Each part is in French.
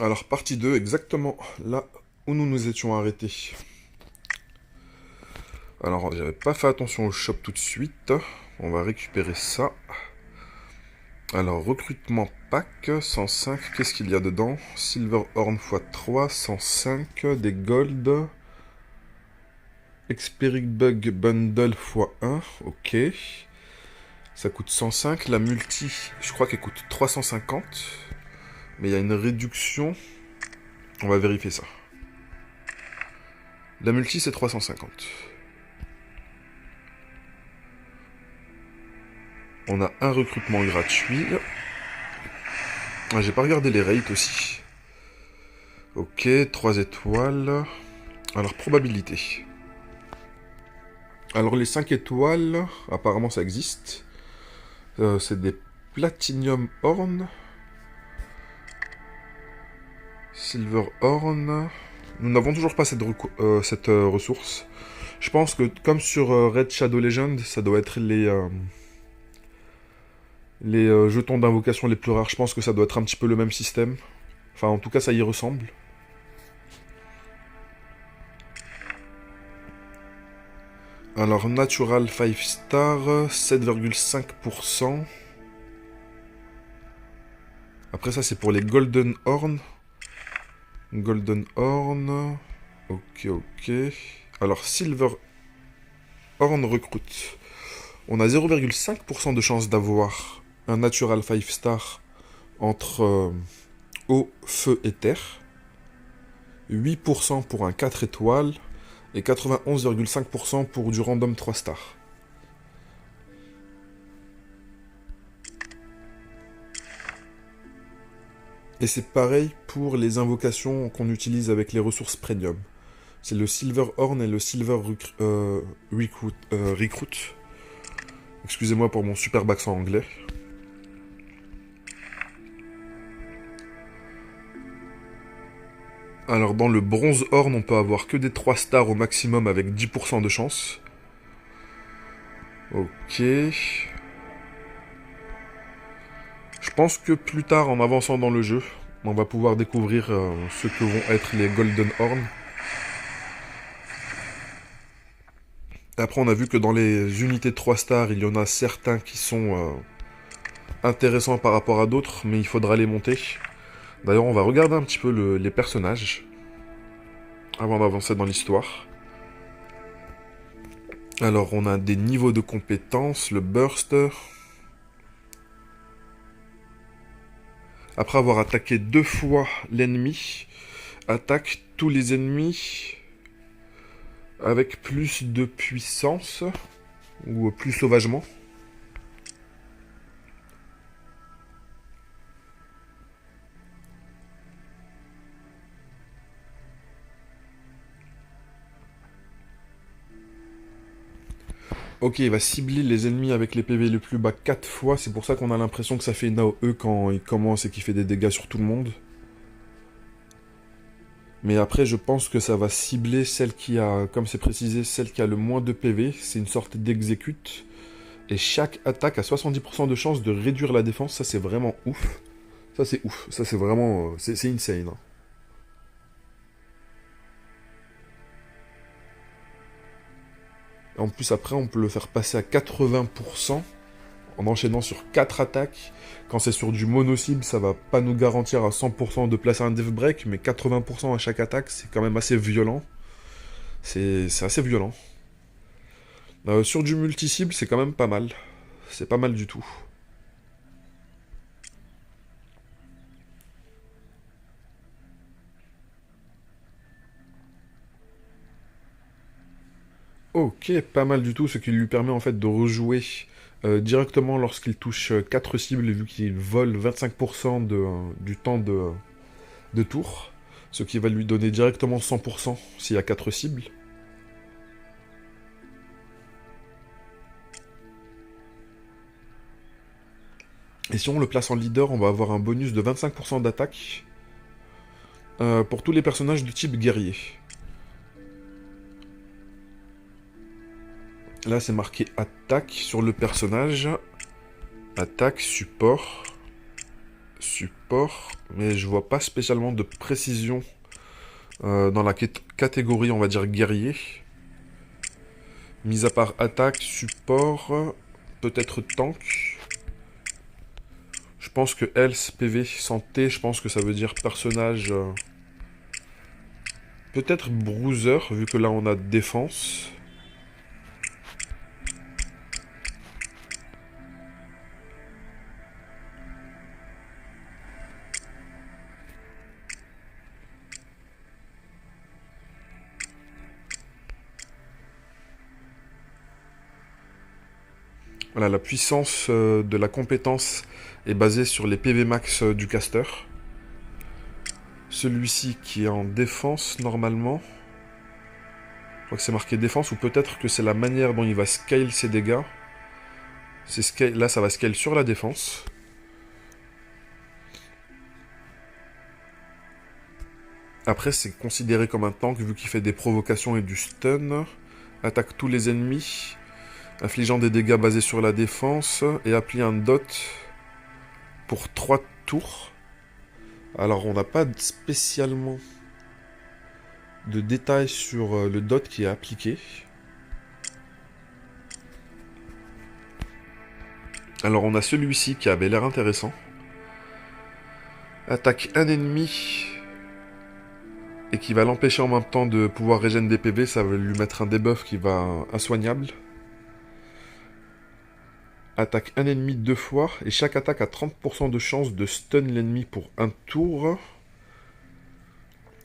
Alors, partie 2, exactement là où nous nous étions arrêtés. Alors, j'avais pas fait attention au shop tout de suite. On va récupérer ça. Alors, recrutement pack, 105. Qu'est-ce qu'il y a dedans? Silver Horn x3, 105. Des gold. Experic Bug Bundle x1. Ok. Ça coûte 105. La multi, je crois qu'elle coûte 350. Mais il y a une réduction. On va vérifier ça. La multi, c'est 350. On a un recrutement gratuit. Ah, j'ai pas regardé les rates aussi. Ok, 3 étoiles. Alors, probabilité. Alors, les 5 étoiles, apparemment ça existe. C'est des Platinum Horn. Silver Horn. Nous n'avons toujours pas cette ressource. Je pense que, comme sur Red Shadow Legend, ça doit être les jetons d'invocation les plus rares. Je pense que ça doit être un petit peu le même système. Enfin, en tout cas, ça y ressemble. Alors, Natural 5 star, 7,5%. Après ça, c'est pour les Golden Horn. Golden Horn. Ok, ok. Alors, Silver Horn recrute. On a 0,5% de chance d'avoir un Natural 5 star entre eau, feu et terre. 8% pour un 4 étoiles. Et 91,5% pour du random 3 stars. Et c'est pareil pour les invocations qu'on utilise avec les ressources premium. C'est le Silver Horn et le Silver Recruit. Excusez-moi pour mon superbe accent anglais. Alors dans le Bronze Horn, on peut avoir que des 3 stars au maximum avec 10% de chance. Ok. Je pense que plus tard, en avançant dans le jeu, on va pouvoir découvrir ce que vont être les Golden Horn. Après, on a vu que dans les unités de 3 stars, il y en a certains qui sont intéressants par rapport à d'autres, mais il faudra les monter. D'ailleurs, on va regarder un petit peu les personnages avant d'avancer dans l'histoire. Alors, on a des niveaux de compétences, le Burster. Après avoir attaqué 2 fois l'ennemi, attaque tous les ennemis avec plus de puissance ou plus sauvagement. Ok, il va cibler les ennemis avec les PV les plus bas 4 fois, c'est pour ça qu'on a l'impression que ça fait une AOE quand il commence et qu'il fait des dégâts sur tout le monde. Mais après, je pense que ça va cibler celle qui a, comme c'est précisé, celle qui a le moins de PV, c'est une sorte d'exécute. Et chaque attaque a 70% de chance de réduire la défense, ça c'est vraiment ouf. Ça c'est ouf, ça c'est vraiment... c'est insane. Hein. En plus après, on peut le faire passer à 80%. En enchaînant sur 4 attaques. Quand c'est sur du mono-cible, ça va pas nous garantir à 100% de placer un death break, mais 80% à chaque attaque, c'est quand même assez violent. C'est assez violent. Sur du multi-cible, c'est quand même pas mal. C'est pas mal du tout. Ok, pas mal du tout, ce qui lui permet en fait de rejouer directement lorsqu'il touche 4 cibles, vu qu'il vole 25% du temps de tour. Ce qui va lui donner directement 100% s'il y a 4 cibles. Et si on le place en leader, on va avoir un bonus de 25% d'attaque pour tous les personnages de type guerrier. Là, c'est marqué attaque sur le personnage. Attaque, support. support, mais je vois pas spécialement de précision dans la catégorie, on va dire, guerrier. Mis à part attaque, support, peut-être tank. Je pense que health, PV, santé, je pense que ça veut dire personnage... peut-être bruiser, vu que là on a défense. Voilà, la puissance de la compétence est basée sur les PV max du caster. Celui-ci qui est en défense, normalement. Je crois que c'est marqué défense, ou peut-être que c'est la manière dont il va scale ses dégâts. Là, ça va scale sur la défense. Après, c'est considéré comme un tank, vu qu'il fait des provocations et du stun. Attaque tous les ennemis, infligeant des dégâts basés sur la défense, et applique un dot pour 3 tours. Alors, on n'a pas spécialement de détails sur le dot qui est appliqué. Alors, on a celui-ci qui avait l'air intéressant. Attaque un ennemi et qui va l'empêcher en même temps de pouvoir régénérer des PV. Ça va lui mettre un debuff qui va insoignable. Attaque un ennemi 2 fois, et chaque attaque a 30% de chance de stun l'ennemi pour un tour.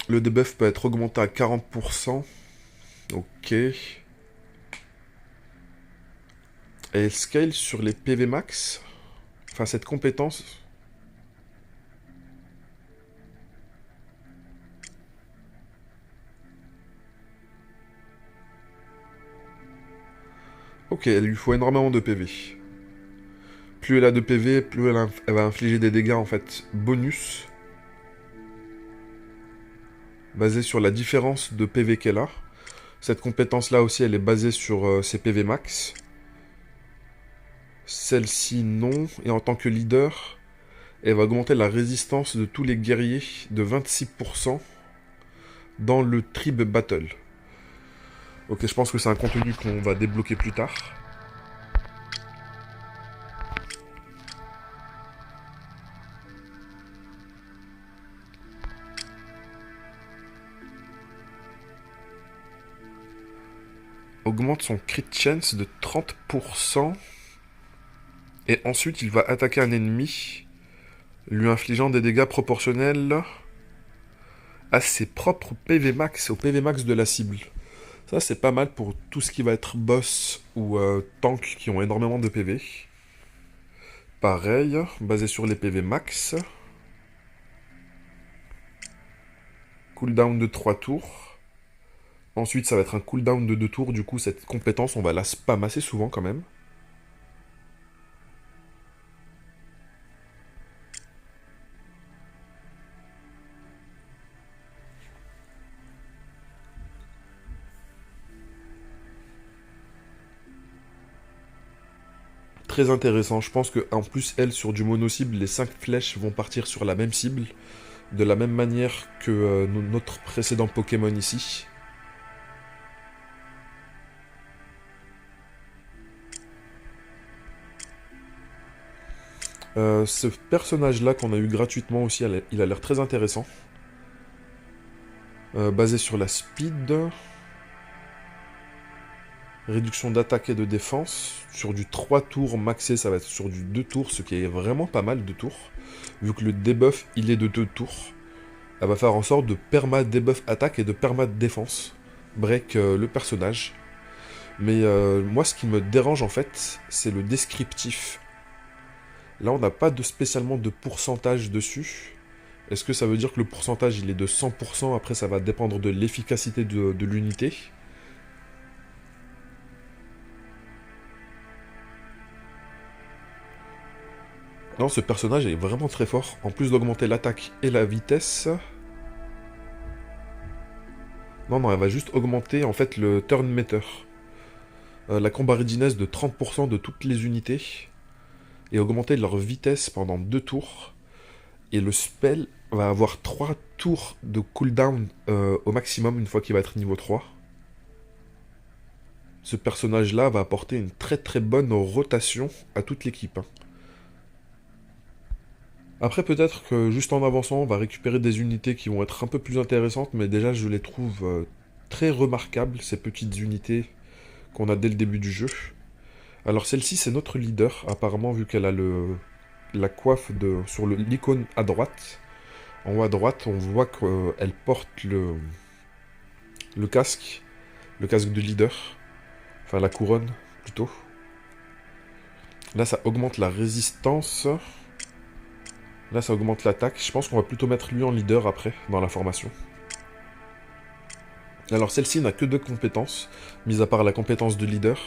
Le debuff peut être augmenté à 40%. Ok. Et elle scale sur les PV max. Enfin, cette compétence. Ok, il lui faut énormément de PV. Plus elle a de PV, plus elle va infliger des dégâts, en fait, bonus. Basé sur la différence de PV qu'elle a. Cette compétence-là aussi, elle est basée sur ses PV max. Celle-ci, non. Et en tant que leader, elle va augmenter la résistance de tous les guerriers de 26% dans le Tribe Battle. Ok, je pense que c'est un contenu qu'on va débloquer plus tard. Augmente son crit chance de 30%. Et ensuite, il va attaquer un ennemi, lui infligeant des dégâts proportionnels à ses propres PV max, au PV max de la cible. Ça, c'est pas mal pour tout ce qui va être boss ou tank qui ont énormément de PV. Pareil, basé sur les PV max. Cooldown de 3 tours. Ensuite, ça va être un cooldown de 2 tours. Du coup, cette compétence, on va la spam assez souvent quand même. Très intéressant. Je pense qu'en plus, elle, sur du mono-cible, les 5 flèches vont partir sur la même cible. De la même manière que notre précédent Pokémon ici. Ce personnage-là qu'on a eu gratuitement aussi, il a l'air très intéressant. Basé sur la speed. Réduction d'attaque et de défense. Sur du 3 tours maxé, ça va être sur du 2 tours, ce qui est vraiment pas mal de tours. Vu que le debuff, il est de 2 tours. Elle va faire en sorte de perma debuff attaque et de perma défense. Break le personnage. Mais moi, ce qui me dérange en fait, c'est le descriptif. Là, on n'a pas spécialement de pourcentage dessus. Est-ce que ça veut dire que le pourcentage, il est de 100%? Après, ça va dépendre de l'efficacité de l'unité. Non, ce personnage est vraiment très fort. En plus d'augmenter l'attaque et la vitesse... Non, elle va juste augmenter en fait le turn meter. La combat readiness de 30% de toutes les unités. Et augmenter leur vitesse pendant 2 tours. Et le spell va avoir 3 tours de cooldown au maximum une fois qu'il va être niveau 3. Ce personnage-là va apporter une très très bonne rotation à toute l'équipe. Après, peut-être que juste en avançant, on va récupérer des unités qui vont être un peu plus intéressantes, mais déjà, je les trouve très remarquables, ces petites unités qu'on a dès le début du jeu. Alors, celle-ci, c'est notre leader, apparemment, vu qu'elle a la coiffe sur l'icône à droite. En haut à droite, on voit qu'elle porte le casque de leader. Enfin, la couronne, plutôt. Là, ça augmente la résistance. Là, ça augmente l'attaque. Je pense qu'on va plutôt mettre lui en leader après, dans la formation. Alors, celle-ci n'a que 2 compétences, mis à part la compétence de leader.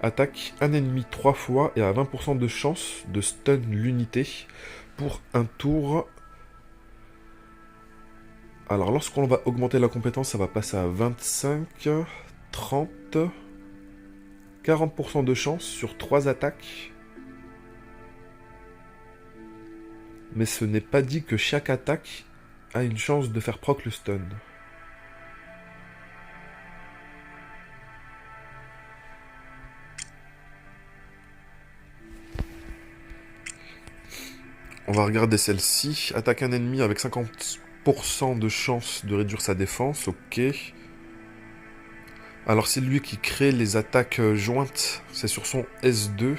Attaque un ennemi 3 fois et a 20% de chance de stun l'unité pour un tour. Alors, lorsqu'on va augmenter la compétence, ça va passer à 25, 30, 40% de chance sur 3 attaques. Mais ce n'est pas dit que chaque attaque a une chance de faire proc le stun. On va regarder celle-ci. Attaque un ennemi avec 50% de chance de réduire sa défense. Ok. Alors c'est lui qui crée les attaques jointes. C'est sur son S2.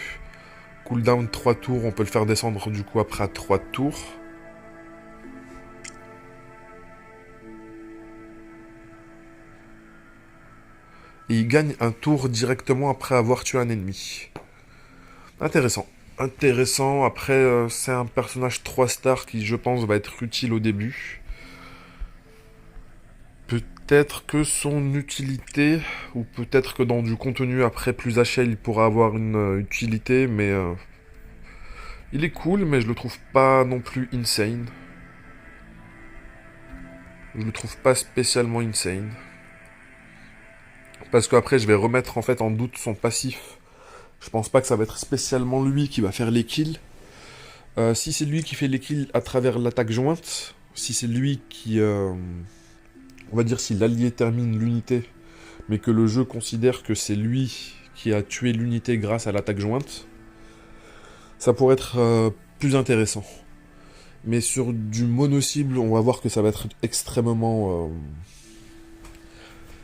Cooldown 3 tours. On peut le faire descendre du coup après à 3 tours. Et il gagne un tour directement après avoir tué un ennemi. Intéressant. Intéressant. Après, c'est un personnage 3 stars qui, je pense, va être utile au début. Peut-être que son utilité, ou peut-être que dans du contenu après plus HL, il pourra avoir une utilité, mais il est cool, mais je le trouve pas non plus insane. Je le trouve pas spécialement insane. Parce qu'après, je vais remettre en fait en doute son passif. Je pense pas que ça va être spécialement lui qui va faire les kills. Si c'est lui qui fait les kills à travers l'attaque jointe, si c'est lui qui... on va dire si l'allié termine l'unité, mais que le jeu considère que c'est lui qui a tué l'unité grâce à l'attaque jointe, ça pourrait être plus intéressant. Mais sur du mono-cible, on va voir que ça va être extrêmement...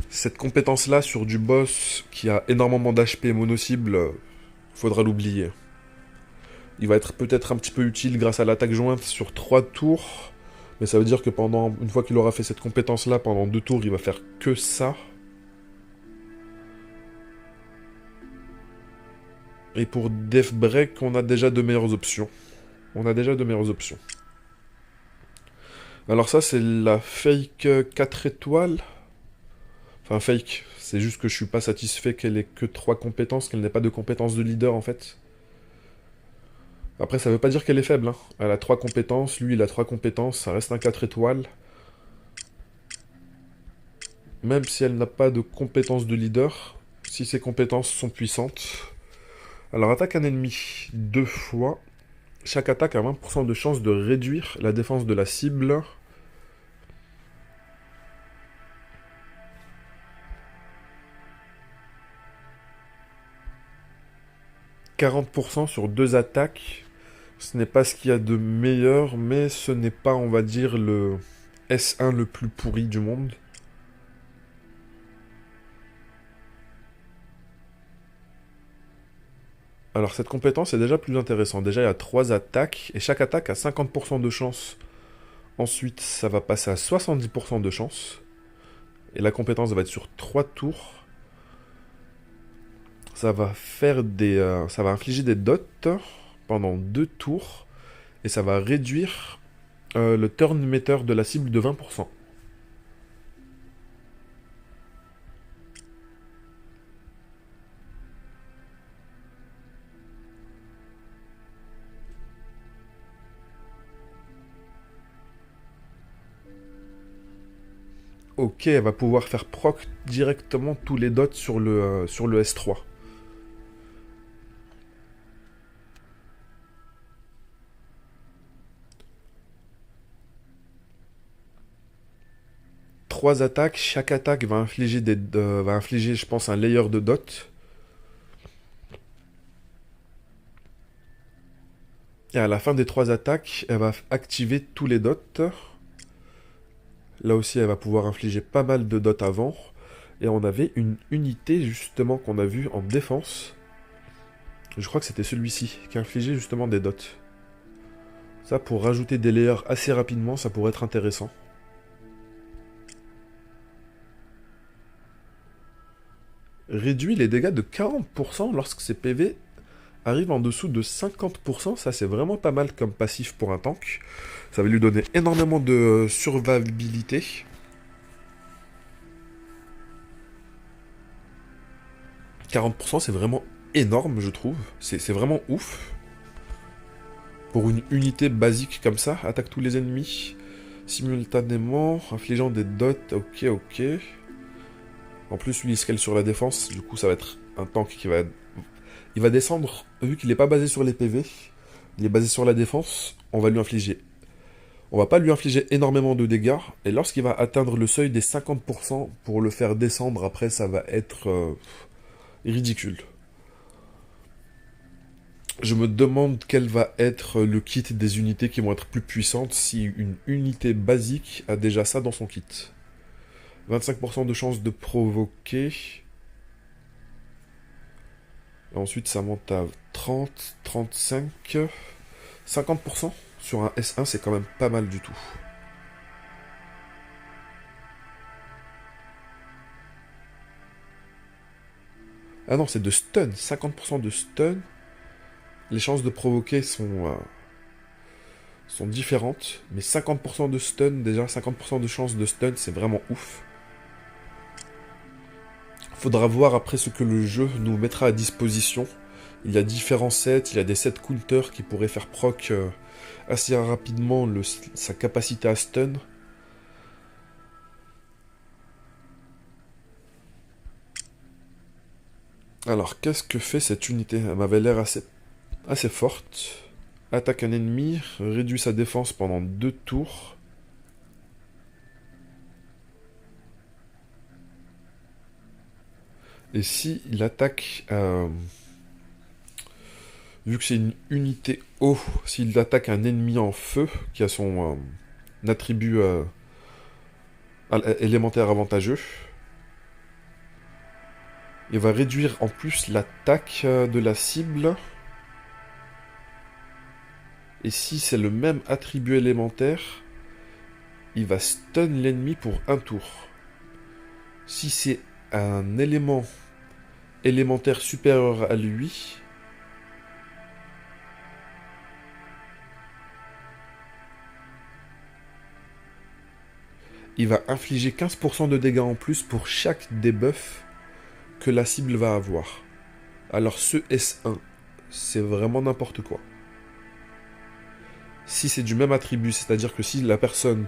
Cette compétence-là, sur du boss qui a énormément d'HP mono-cible, faudra l'oublier. Il va être peut-être un petit peu utile grâce à l'attaque jointe sur 3 tours, mais ça veut dire que une fois qu'il aura fait cette compétence-là, pendant 2 tours, il va faire que ça. Et pour Death Break, on a déjà de meilleures options. Alors ça, c'est la fake 4 étoiles. Enfin, fake. C'est juste que je suis pas satisfait qu'elle ait que 3 compétences, qu'elle n'ait pas de compétences de leader, en fait. Après, ça veut pas dire qu'elle est faible, hein. Elle a 3 compétences, lui, il a 3 compétences, ça reste un 4 étoiles. Même si elle n'a pas de compétences de leader, si ses compétences sont puissantes. Alors, attaque un ennemi 2 fois. Chaque attaque a 20% de chance de réduire la défense de la cible. « 40% sur 2 attaques. Ce n'est pas ce qu'il y a de meilleur, mais ce n'est pas, on va dire, le S1 le plus pourri du monde. Alors cette compétence est déjà plus intéressante. Déjà il y a 3 attaques, et chaque attaque a 50% de chance. Ensuite ça va passer à 70% de chance. Et la compétence va être sur 3 tours. Ça va faire ça va infliger des dots pendant 2 tours. Et ça va réduire le turn meter de la cible de 20%. Ok, elle va pouvoir faire proc directement tous les dots sur le S3. 3 attaques. Chaque attaque va infliger, je pense, un layer de dot. Et à la fin des 3 attaques, elle va activer tous les dots. Là aussi, elle va pouvoir infliger pas mal de dots avant. Et on avait une unité, justement, qu'on a vue en défense. Je crois que c'était celui-ci, qui infligeait justement des dots. Ça, pour rajouter des layers assez rapidement, ça pourrait être intéressant. Réduit les dégâts de 40% lorsque ses PV arrivent en dessous de 50%. Ça, c'est vraiment pas mal comme passif pour un tank. Ça va lui donner énormément de survivabilité. « 40%, c'est vraiment énorme, je trouve. C'est vraiment ouf. Pour une unité basique comme ça, attaque tous les ennemis simultanément, infligeant des dots. Ok, ok. En plus, lui, il scale sur la défense. Du coup, ça va être un tank qui va... Il va descendre, vu qu'il n'est pas basé sur les PV. Il est basé sur la défense. On va lui infliger... On va pas lui infliger énormément de dégâts. Et lorsqu'il va atteindre le seuil des 50%, pour le faire descendre, après, ça va être ridicule. Je me demande quel va être le kit des unités qui vont être plus puissantes si une unité basique a déjà ça dans son kit. 25% de chance de provoquer. Et ensuite, ça monte à 30, 35, 50%. Sur un S1, c'est quand même pas mal du tout. Ah non, c'est de stun. 50% de stun. Les chances de provoquer sont différentes. Mais 50% de stun, déjà 50% de chance de stun, c'est vraiment ouf. Faudra voir après ce que le jeu nous mettra à disposition. Il y a différents sets, il y a des sets counter qui pourraient faire proc assez rapidement sa capacité à stun. Alors, qu'est-ce que fait cette unité? Elle m'avait l'air assez forte. Attaque un ennemi, réduit sa défense pendant 2 tours. Et si il attaque... vu que c'est une unité eau, s'il attaque un ennemi en feu, qui a son attribut élémentaire avantageux, il va réduire en plus l'attaque de la cible. Et si c'est le même attribut élémentaire, il va stun l'ennemi pour 1 tour. Si c'est un élément élémentaire supérieur à lui, il va infliger 15% de dégâts en plus pour chaque debuff que la cible va avoir. Alors ce S1, c'est vraiment n'importe quoi. Si c'est du même attribut, c'est-à-dire que si la personne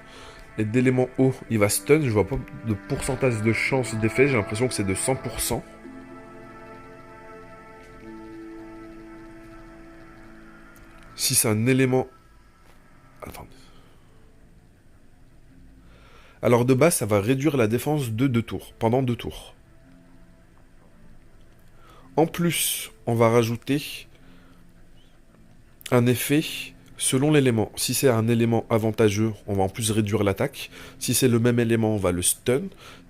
est d'élément haut, il va stun, je vois pas de pourcentage de chance d'effet, j'ai l'impression que c'est de 100%. Si c'est un élément... Attendez. Alors de base, ça va réduire la défense de 2 tours, pendant 2 tours. En plus, on va rajouter un effet selon l'élément. Si c'est un élément avantageux, on va en plus réduire l'attaque. Si c'est le même élément, on va le stun.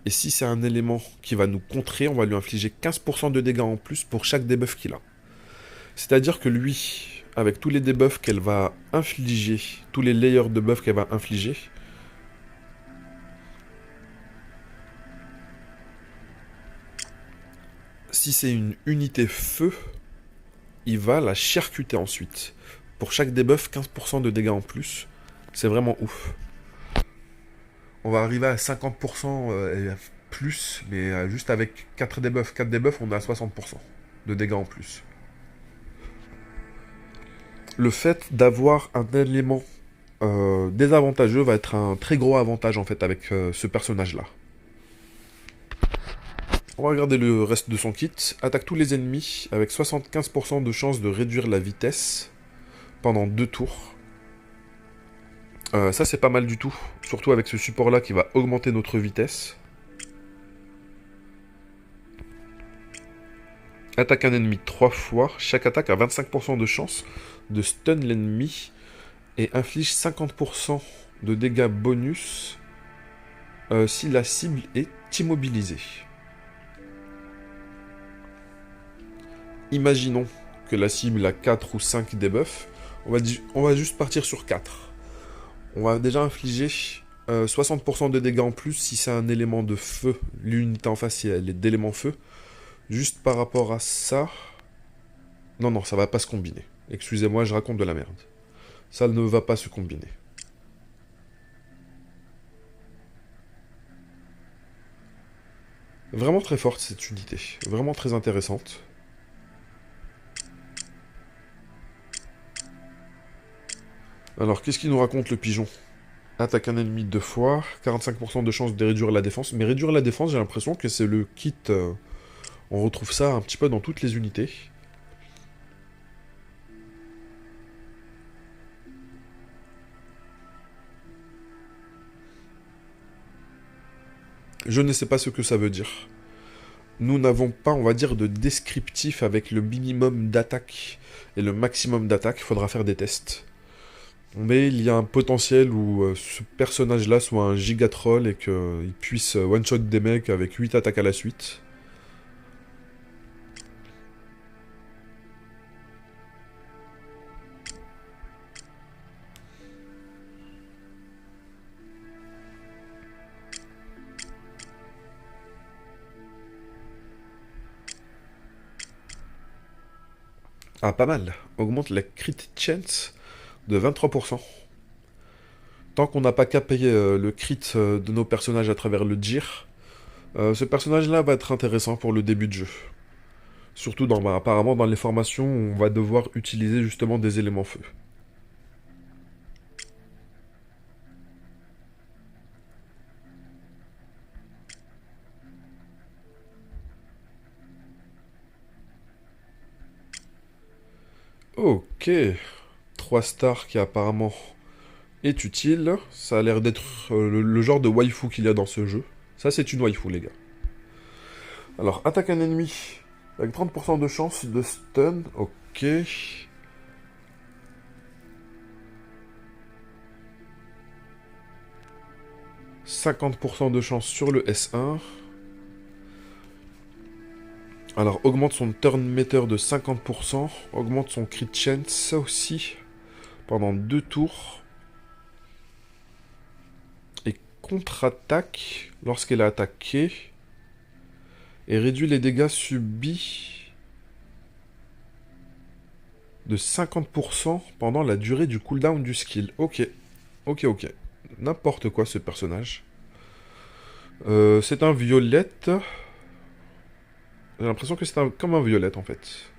Et si c'est un élément qui va nous contrer, on va lui infliger 15% de dégâts en plus pour chaque debuff qu'il a. C'est-à-dire que lui, avec tous les debuffs qu'elle va infliger, tous les layers de buffs qu'elle va infliger, si c'est une unité feu, il va la charcuter ensuite. Pour chaque debuff, 15% de dégâts en plus. C'est vraiment ouf. On va arriver à 50% et plus, mais juste avec 4 debuffs. 4 debuffs, on est à 60% de dégâts en plus. Le fait d'avoir un élément désavantageux va être un très gros avantage en fait avec ce personnage-là. On va regarder le reste de son kit. Attaque tous les ennemis avec 75% de chance de réduire la vitesse pendant 2 tours. Ça c'est pas mal du tout, surtout avec ce support là qui va augmenter notre vitesse. Attaque un ennemi 3 fois, chaque attaque a 25% de chance de stun l'ennemi et inflige 50% de dégâts bonus si la cible est immobilisée. Imaginons que la cible a 4 ou 5 debuffs, on va juste partir sur 4. On va déjà infliger 60% de dégâts en plus si c'est un élément de feu. L'unité en face, si elle est d'élément feu. Juste par rapport à ça... Non, non, ça va pas se combiner. Excusez-moi, je raconte de la merde. Ça ne va pas se combiner. Vraiment très forte cette unité. Vraiment très intéressante. Alors, qu'est-ce qu'il nous raconte le pigeon? Attaque un ennemi 2 fois, 45% de chance de réduire la défense. Mais réduire la défense, j'ai l'impression que c'est le kit... on retrouve ça un petit peu dans toutes les unités. Je ne sais pas ce que ça veut dire. Nous n'avons pas, on va dire, de descriptif avec le minimum d'attaque et le maximum d'attaque. Il faudra faire des tests. Mais il y a un potentiel où ce personnage-là soit un giga-troll et qu'il puisse one-shot des mecs avec 8 attaques à la suite. Ah, pas mal. Augmente la crit chance de 23%. Tant qu'on n'a pas capé le crit de nos personnages à travers le Djir, ce personnage-là va être intéressant pour le début de jeu. Surtout apparemment dans les formations où on va devoir utiliser justement des éléments feu. Ok. 3 stars qui apparemment est utile. Ça a l'air d'être le genre de waifu qu'il y a dans ce jeu. Ça c'est une waifu les gars. Alors attaque un ennemi avec 30% de chance de stun. Ok. 50% de chance sur le S1. Alors, augmente son turn meter de 50%. Augmente son crit chance aussi. Pendant 2 tours. Et contre-attaque lorsqu'elle a attaqué. Et réduit les dégâts subis de 50% pendant la durée du cooldown du skill. Ok. Ok, ok. N'importe quoi ce personnage. C'est un violette. J'ai l'impression que c'est comme un violette en fait.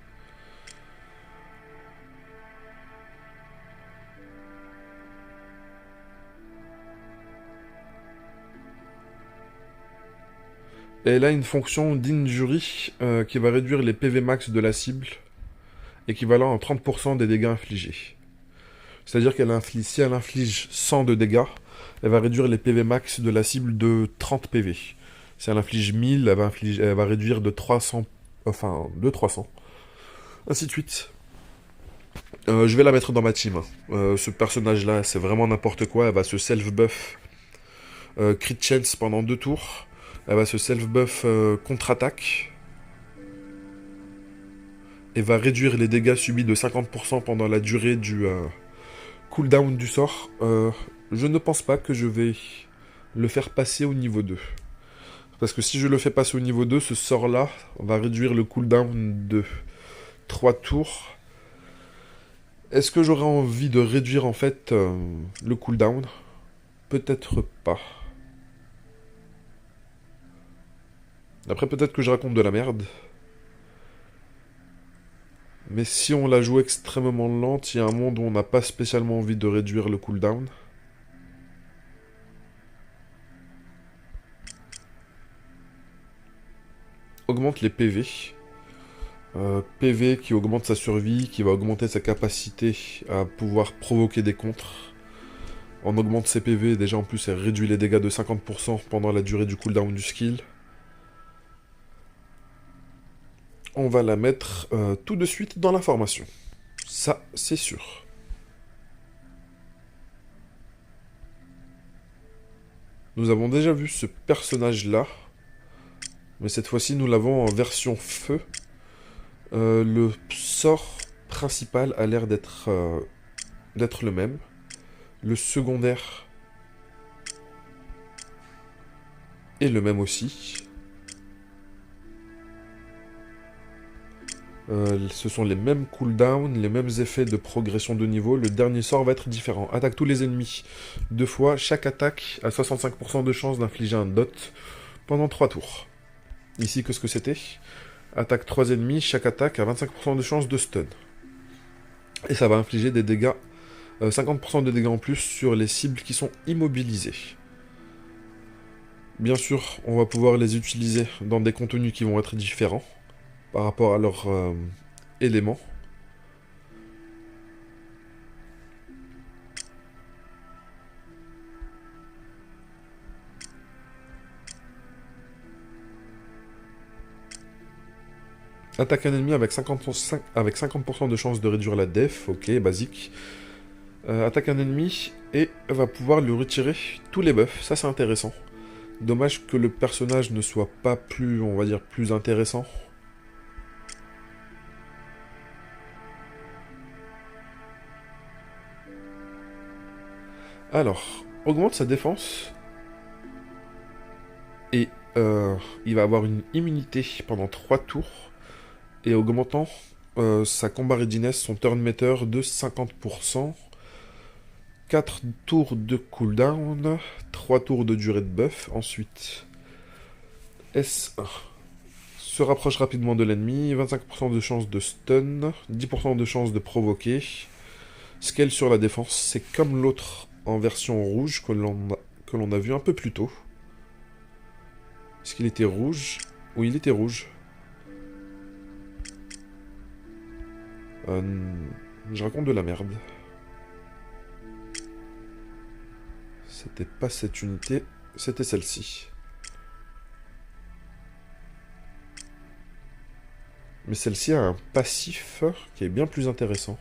Et elle a une fonction d'injury qui va réduire les PV max de la cible, équivalent à 30% des dégâts infligés. C'est-à-dire qu'elle inflige, si elle inflige 100 de dégâts, elle va réduire les PV max de la cible de 30 PV. Si elle inflige 1000, elle va réduire de 300, enfin de 300. Ainsi de suite. Je vais la mettre dans ma team. Ce personnage-là, c'est vraiment n'importe quoi. Elle va se self-buff crit chance pendant 2 tours. Elle va se self-buff contre-attaque. Et va réduire les dégâts subis de 50% pendant la durée du cooldown du sort. Je ne pense pas que je vais le faire passer au niveau 2. Parce que si je le fais passer au niveau 2, ce sort-là va réduire le cooldown de 3 tours. Est-ce que j'aurais envie de réduire en fait le cooldown? Peut-être pas. Après, peut-être que je raconte de la merde. Mais si on la joue extrêmement lente, il y a un monde où on n'a pas spécialement envie de réduire le cooldown. Augmente les PV. PV qui augmente sa survie, qui va augmenter sa capacité à pouvoir provoquer des contres. On augmente ses PV, déjà en plus elle réduit les dégâts de 50% pendant la durée du cooldown du skill. On va la mettre tout de suite dans la formation. Ça, c'est sûr. Nous avons déjà vu ce personnage-là. Mais cette fois-ci, nous l'avons en version feu. Le sort principal a l'air d'être le même. Le secondaire est le même aussi. Ce sont les mêmes cooldowns, les mêmes effets de progression de niveau. Le dernier sort va être différent. Attaque tous les ennemis 2 fois. Chaque attaque a 65% de chance d'infliger un dot pendant 3 tours. Ici, qu'est-ce que c'était? Attaque 3 ennemis, chaque attaque a 25% de chance de stun. Et ça va infliger des dégâts, 50% de dégâts en plus sur les cibles qui sont immobilisées. Bien sûr, on va pouvoir les utiliser dans des contenus qui vont être différents par rapport à leurs éléments. Attaque un ennemi avec 50% de chance de réduire la def, ok, basique. Attaque un ennemi et va pouvoir lui retirer tous les buffs, ça c'est intéressant. Dommage que le personnage ne soit pas plus, on va dire, plus intéressant. Alors, augmente sa défense. Et il va avoir une immunité pendant 3 tours. Et augmentant sa combat readiness, son turn meter de 50%. 4 tours de cooldown, 3 tours de durée de buff. Ensuite, S1 se rapproche rapidement de l'ennemi, 25% de chance de stun, 10% de chance de provoquer. Scale sur la défense, c'est comme l'autre en version rouge que l'on a vu un peu plus tôt. Est-ce qu'il était rouge? Oui, il était rouge. Je raconte de la merde. C'était pas cette unité, c'était celle-ci. Mais celle-ci a un passif qui est bien plus intéressant.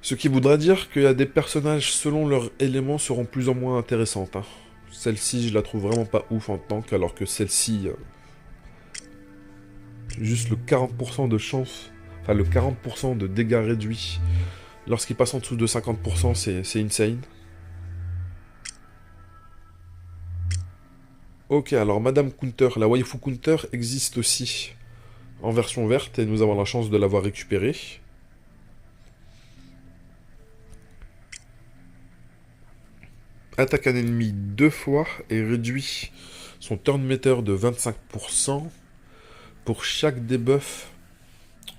Ce qui voudra dire qu'il y a des personnages selon leurs éléments seront plus ou moins intéressantes. Hein. Celle-ci, je la trouve vraiment pas ouf en tank, alors que celle-ci, juste le 40% de chance, enfin le 40% de dégâts réduits lorsqu'il passe en dessous de 50%, c'est insane. Ok, alors Madame Counter, la waifu Counter existe aussi en version verte et nous avons la chance de l'avoir récupérée. Attaque un ennemi 2 fois et réduit son turn meter de 25%. Pour chaque debuff,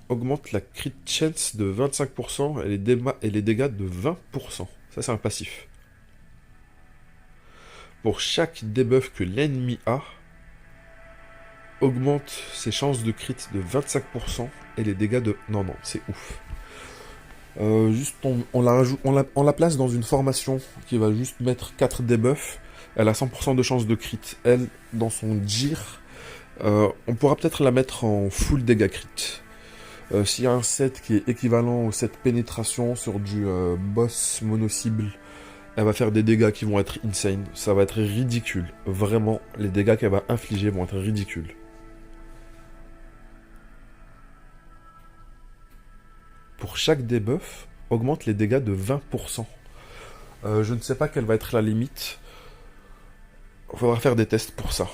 augmente la crit chance de 25% et les dégâts de 20%. Ça, c'est un passif. Pour chaque debuff que l'ennemi a, augmente ses chances de crit de 25% et les dégâts de... Non, c'est ouf. Juste, on la place dans une formation qui va juste mettre 4 debuffs. Elle a 100% de chance de crit. Elle, dans son Jir, on pourra peut-être la mettre en full dégâts crit. S'il y a un set qui est équivalent au set pénétration sur du boss mono-cible, elle va faire des dégâts qui vont être insane. Ça va être ridicule. Vraiment, les dégâts qu'elle va infliger vont être ridicules. Pour chaque debuff, augmente les dégâts de 20%. Je ne sais pas quelle va être la limite. Il faudra faire des tests pour ça.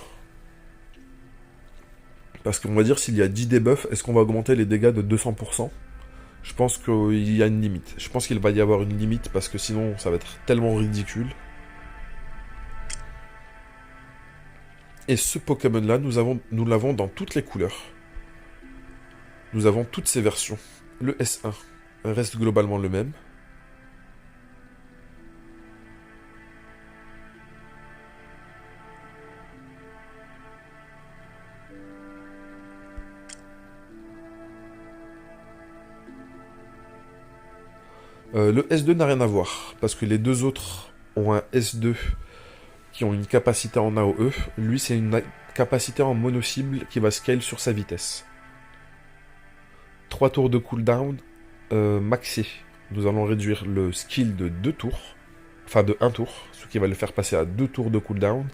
Parce qu'on va dire, s'il y a 10 debuffs, est-ce qu'on va augmenter les dégâts de 200%? Je pense qu'il y a une limite. Je pense qu'il va y avoir une limite, parce que sinon, ça va être tellement ridicule. Et ce Pokémon-là, nous l'avons dans toutes les couleurs. Nous avons toutes ces versions. Le S1 reste globalement le même. Le S2 n'a rien à voir, parce que les deux autres ont un S2 qui ont une capacité en AOE. Lui, c'est une capacité en mono-cible qui va scale sur sa vitesse. 3 tours de cooldown maxé. Nous allons réduire le skill de 2 tours, enfin de 1 tour, ce qui va le faire passer à 2 tours de cooldown.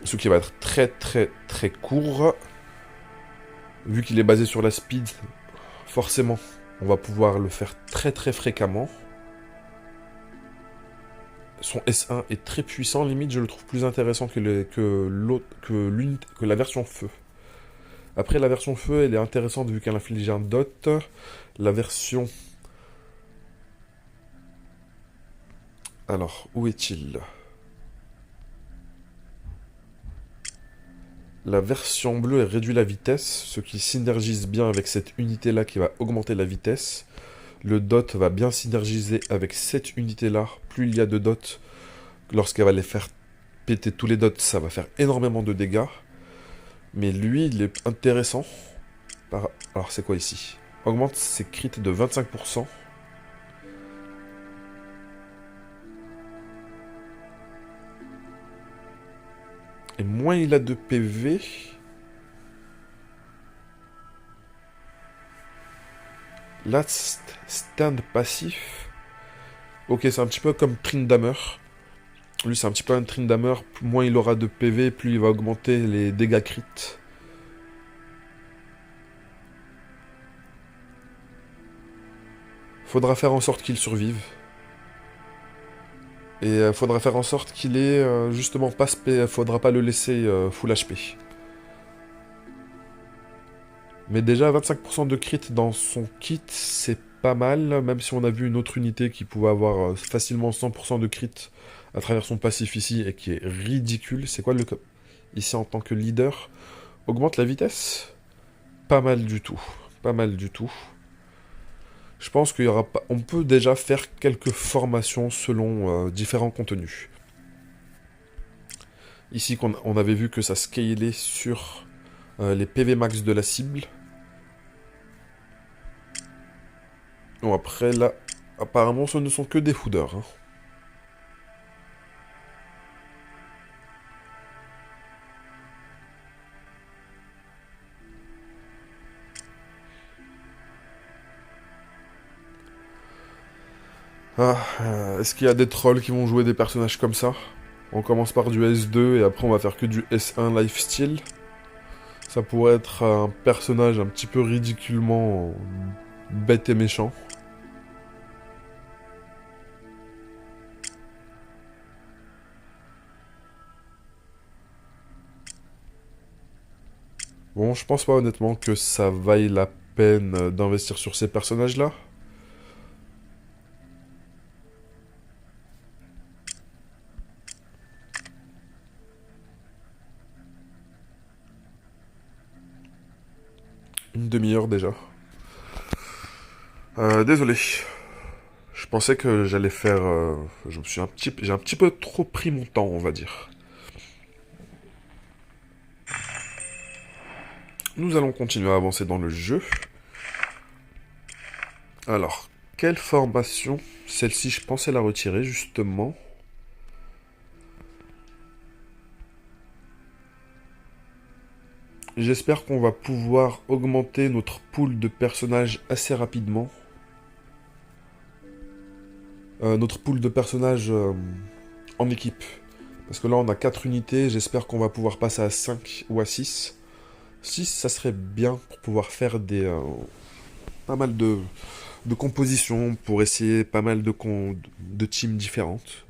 Ce qui va être très très très court. Vu qu'il est basé sur la speed, forcément, on va pouvoir le faire très très fréquemment. Son S1 est très puissant, limite je le trouve plus intéressant que la version feu. Après la version feu, elle est intéressante vu qu'elle inflige un dot. La version... Alors, où est-il? La version bleue, elle réduit la vitesse, ce qui synergise bien avec cette unité-là qui va augmenter la vitesse. Le dot va bien synergiser avec cette unité-là. Plus il y a de dots, lorsqu'elle va les faire péter tous les dots, ça va faire énormément de dégâts. Mais lui, il est intéressant. Alors, c'est quoi ici? Augmente ses crits de 25%. Et moins il a de PV... Last stand passif. Ok, c'est un petit peu comme Tryndamere. Lui, c'est un petit peu un Tryndamere. Moins il aura de PV, plus il va augmenter les dégâts crit. Faudra faire en sorte qu'il survive. Et faudra faire en sorte qu'il ait justement pas... Faudra pas le laisser full HP. Mais déjà, 25% de crit dans son kit, c'est pas mal. Même si on a vu une autre unité qui pouvait avoir facilement 100% de crit à travers son passif ici, et qui est ridicule. C'est quoi le... Ici, en tant que leader, augmente la vitesse? Pas mal du tout. Pas mal du tout. Je pense qu'il y aura pas... On peut déjà faire quelques formations selon différents contenus. Ici, on avait vu que ça scalait sur les PV max de la cible. Bon, après, là, apparemment, ce ne sont que des foudeurs. Hein. Est-ce qu'il y a des trolls qui vont jouer des personnages comme ça? On commence par du S2 et après on va faire que du S1 lifestyle. Ça pourrait être un personnage un petit peu ridiculement bête et méchant. Bon, je pense pas honnêtement que ça vaille la peine d'investir sur ces personnages-là. Une demi-heure déjà. Désolé. Je pensais que j'allais faire... j'ai un petit peu trop pris mon temps, on va dire. Nous allons continuer à avancer dans le jeu. Alors, quelle formation? Celle-ci, je pensais la retirer, justement. J'espère qu'on va pouvoir augmenter notre pool de personnages assez rapidement. Notre pool de personnages en équipe. Parce que là, on a 4 unités. J'espère qu'on va pouvoir passer à 5 ou à 6. 6, ça serait bien pour pouvoir faire des pas mal de compositions, pour essayer pas mal de teams différentes.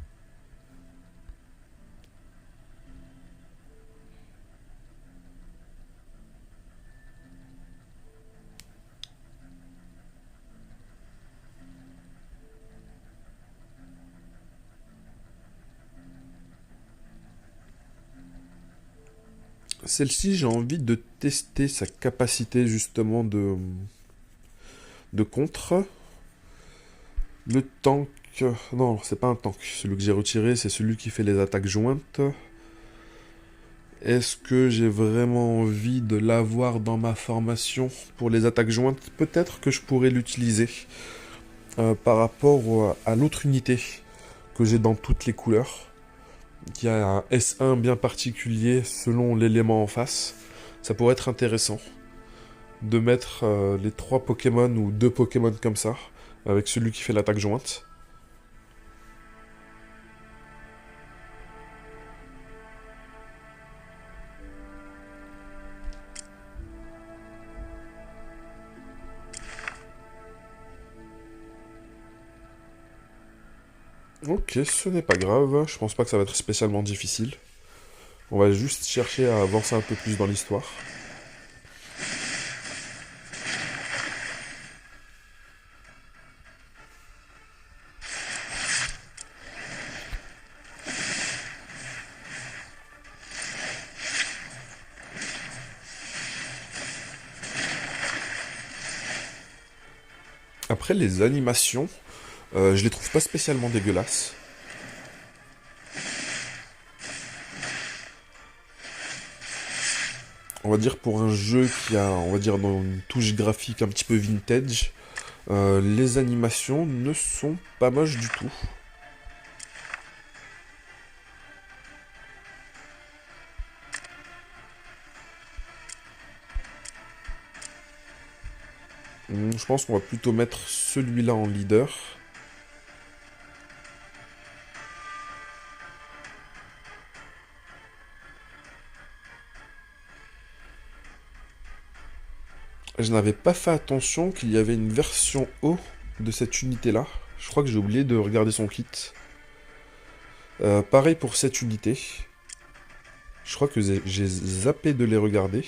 Celle-ci, j'ai envie de tester sa capacité justement de contre. Le tank... Non, c'est pas un tank. Celui que j'ai retiré, c'est celui qui fait les attaques jointes. Est-ce que j'ai vraiment envie de l'avoir dans ma formation pour les attaques jointes? Peut-être que je pourrais l'utiliser. par rapport à l'autre unité que j'ai dans toutes les couleurs, qui a un S1 bien particulier selon l'élément en face. Ça pourrait être intéressant de mettre les 3 Pokémon ou 2 Pokémon comme ça, avec celui qui fait l'attaque jointe. Ok, ce n'est pas grave, je pense pas que ça va être spécialement difficile. On va juste chercher à avancer un peu plus dans l'histoire. Après, les animations, je les trouve pas spécialement dégueulasses. On va dire pour un jeu qui a, on va dire, dans une touche graphique un petit peu vintage, les animations ne sont pas moches du tout. Je pense qu'on va plutôt mettre celui-là en leader. Je n'avais pas fait attention qu'il y avait une version haut de cette unité-là. Je crois que j'ai oublié de regarder son kit. Pareil pour cette unité. Je crois que j'ai zappé de les regarder.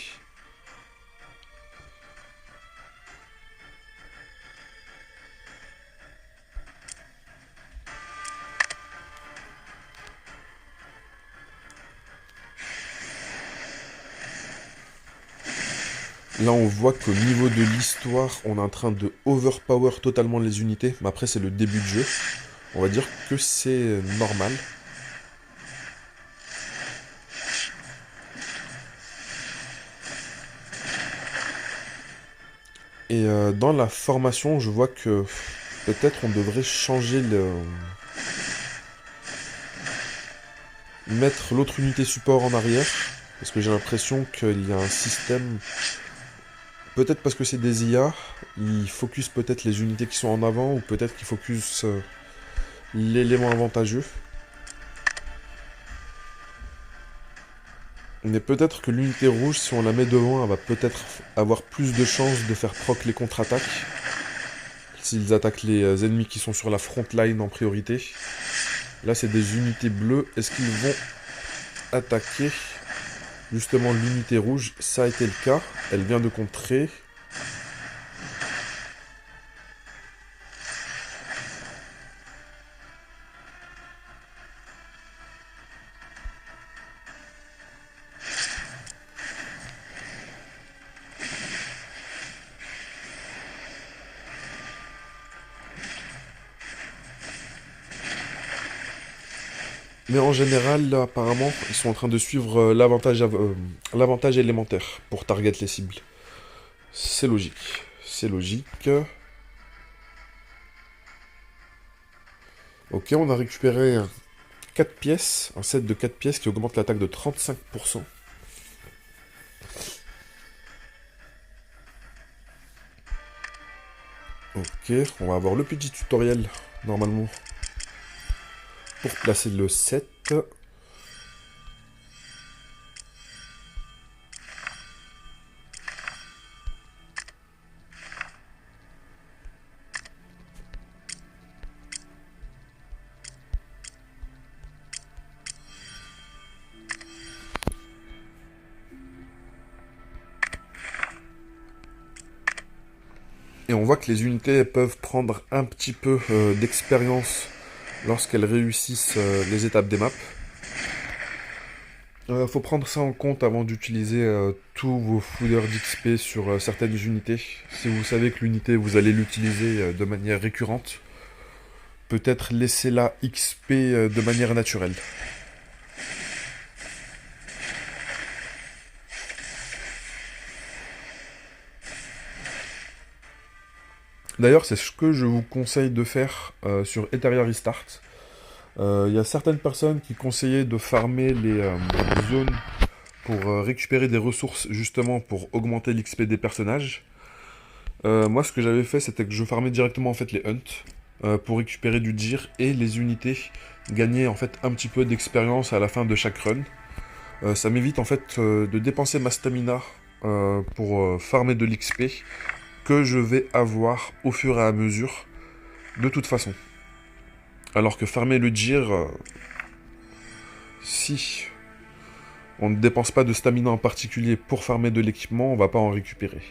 Là, on voit qu'au niveau de l'histoire, on est en train de overpower totalement les unités. Mais après, c'est le début de jeu. On va dire que c'est normal. Et dans la formation, je vois que peut-être on devrait changer le... mettre l'autre unité support en arrière. Parce que j'ai l'impression qu'il y a un système... Peut-être parce que c'est des IA, ils focus peut-être les unités qui sont en avant, ou peut-être qu'ils focus l'élément avantageux. Mais peut-être que l'unité rouge, si on la met devant, elle va peut-être avoir plus de chances de faire proc les contre-attaques. S'ils attaquent les ennemis qui sont sur la front line en priorité. Là, c'est des unités bleues. Est-ce qu'ils vont attaquer justement l'unité rouge? Ça a été le cas. Elle vient de contrer. Mais en général, là, apparemment, ils sont en train de suivre l'avantage élémentaire pour target les cibles. C'est logique. C'est logique. Ok, on a récupéré 4 pièces, un set de 4 pièces qui augmente l'attaque de 35%. Ok, on va avoir le petit tutoriel, normalement, pour placer le set. Et on voit que les unités peuvent prendre un petit peu d'expérience lorsqu'elles réussissent les étapes des maps. Faut prendre ça en compte avant d'utiliser tous vos fouders d'XP sur certaines unités. Si vous savez que l'unité, vous allez l'utiliser de manière récurrente, peut-être laissez-la XP de manière naturelle. D'ailleurs, c'est ce que je vous conseille de faire sur Etheria Restart. Il y a certaines personnes qui conseillaient de farmer les zones pour récupérer des ressources justement pour augmenter l'XP des personnages. Moi, ce que j'avais fait, c'était que je farmais directement en fait les hunts pour récupérer du gear et les unités, gagner en fait un petit peu d'expérience à la fin de chaque run. Ça m'évite en fait de dépenser ma stamina pour farmer de l'XP que je vais avoir au fur et à mesure de toute façon. Alors que farmer le gear, si on ne dépense pas de stamina en particulier pour farmer de l'équipement, on va pas en récupérer.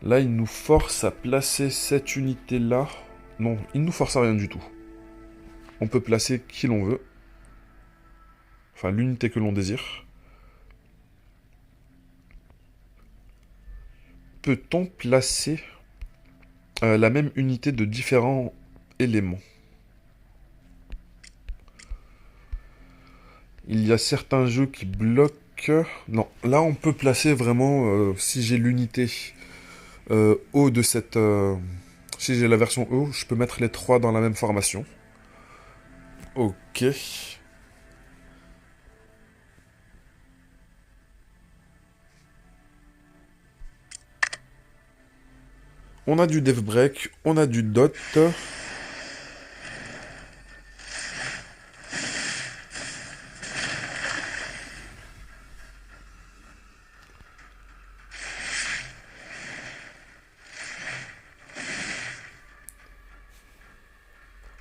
Là, il nous force à placer cette unité-là. Non, il nous force à rien du tout. On peut placer qui l'on veut. Enfin, l'unité que l'on désire. Peut-on placer la même unité de différents éléments? Il y a certains jeux qui bloquent. Non, là on peut placer vraiment, si j'ai l'unité haut de cette... si j'ai la version haut, je peux mettre les trois dans la même formation. Ok. On a du dev break, on a du dot.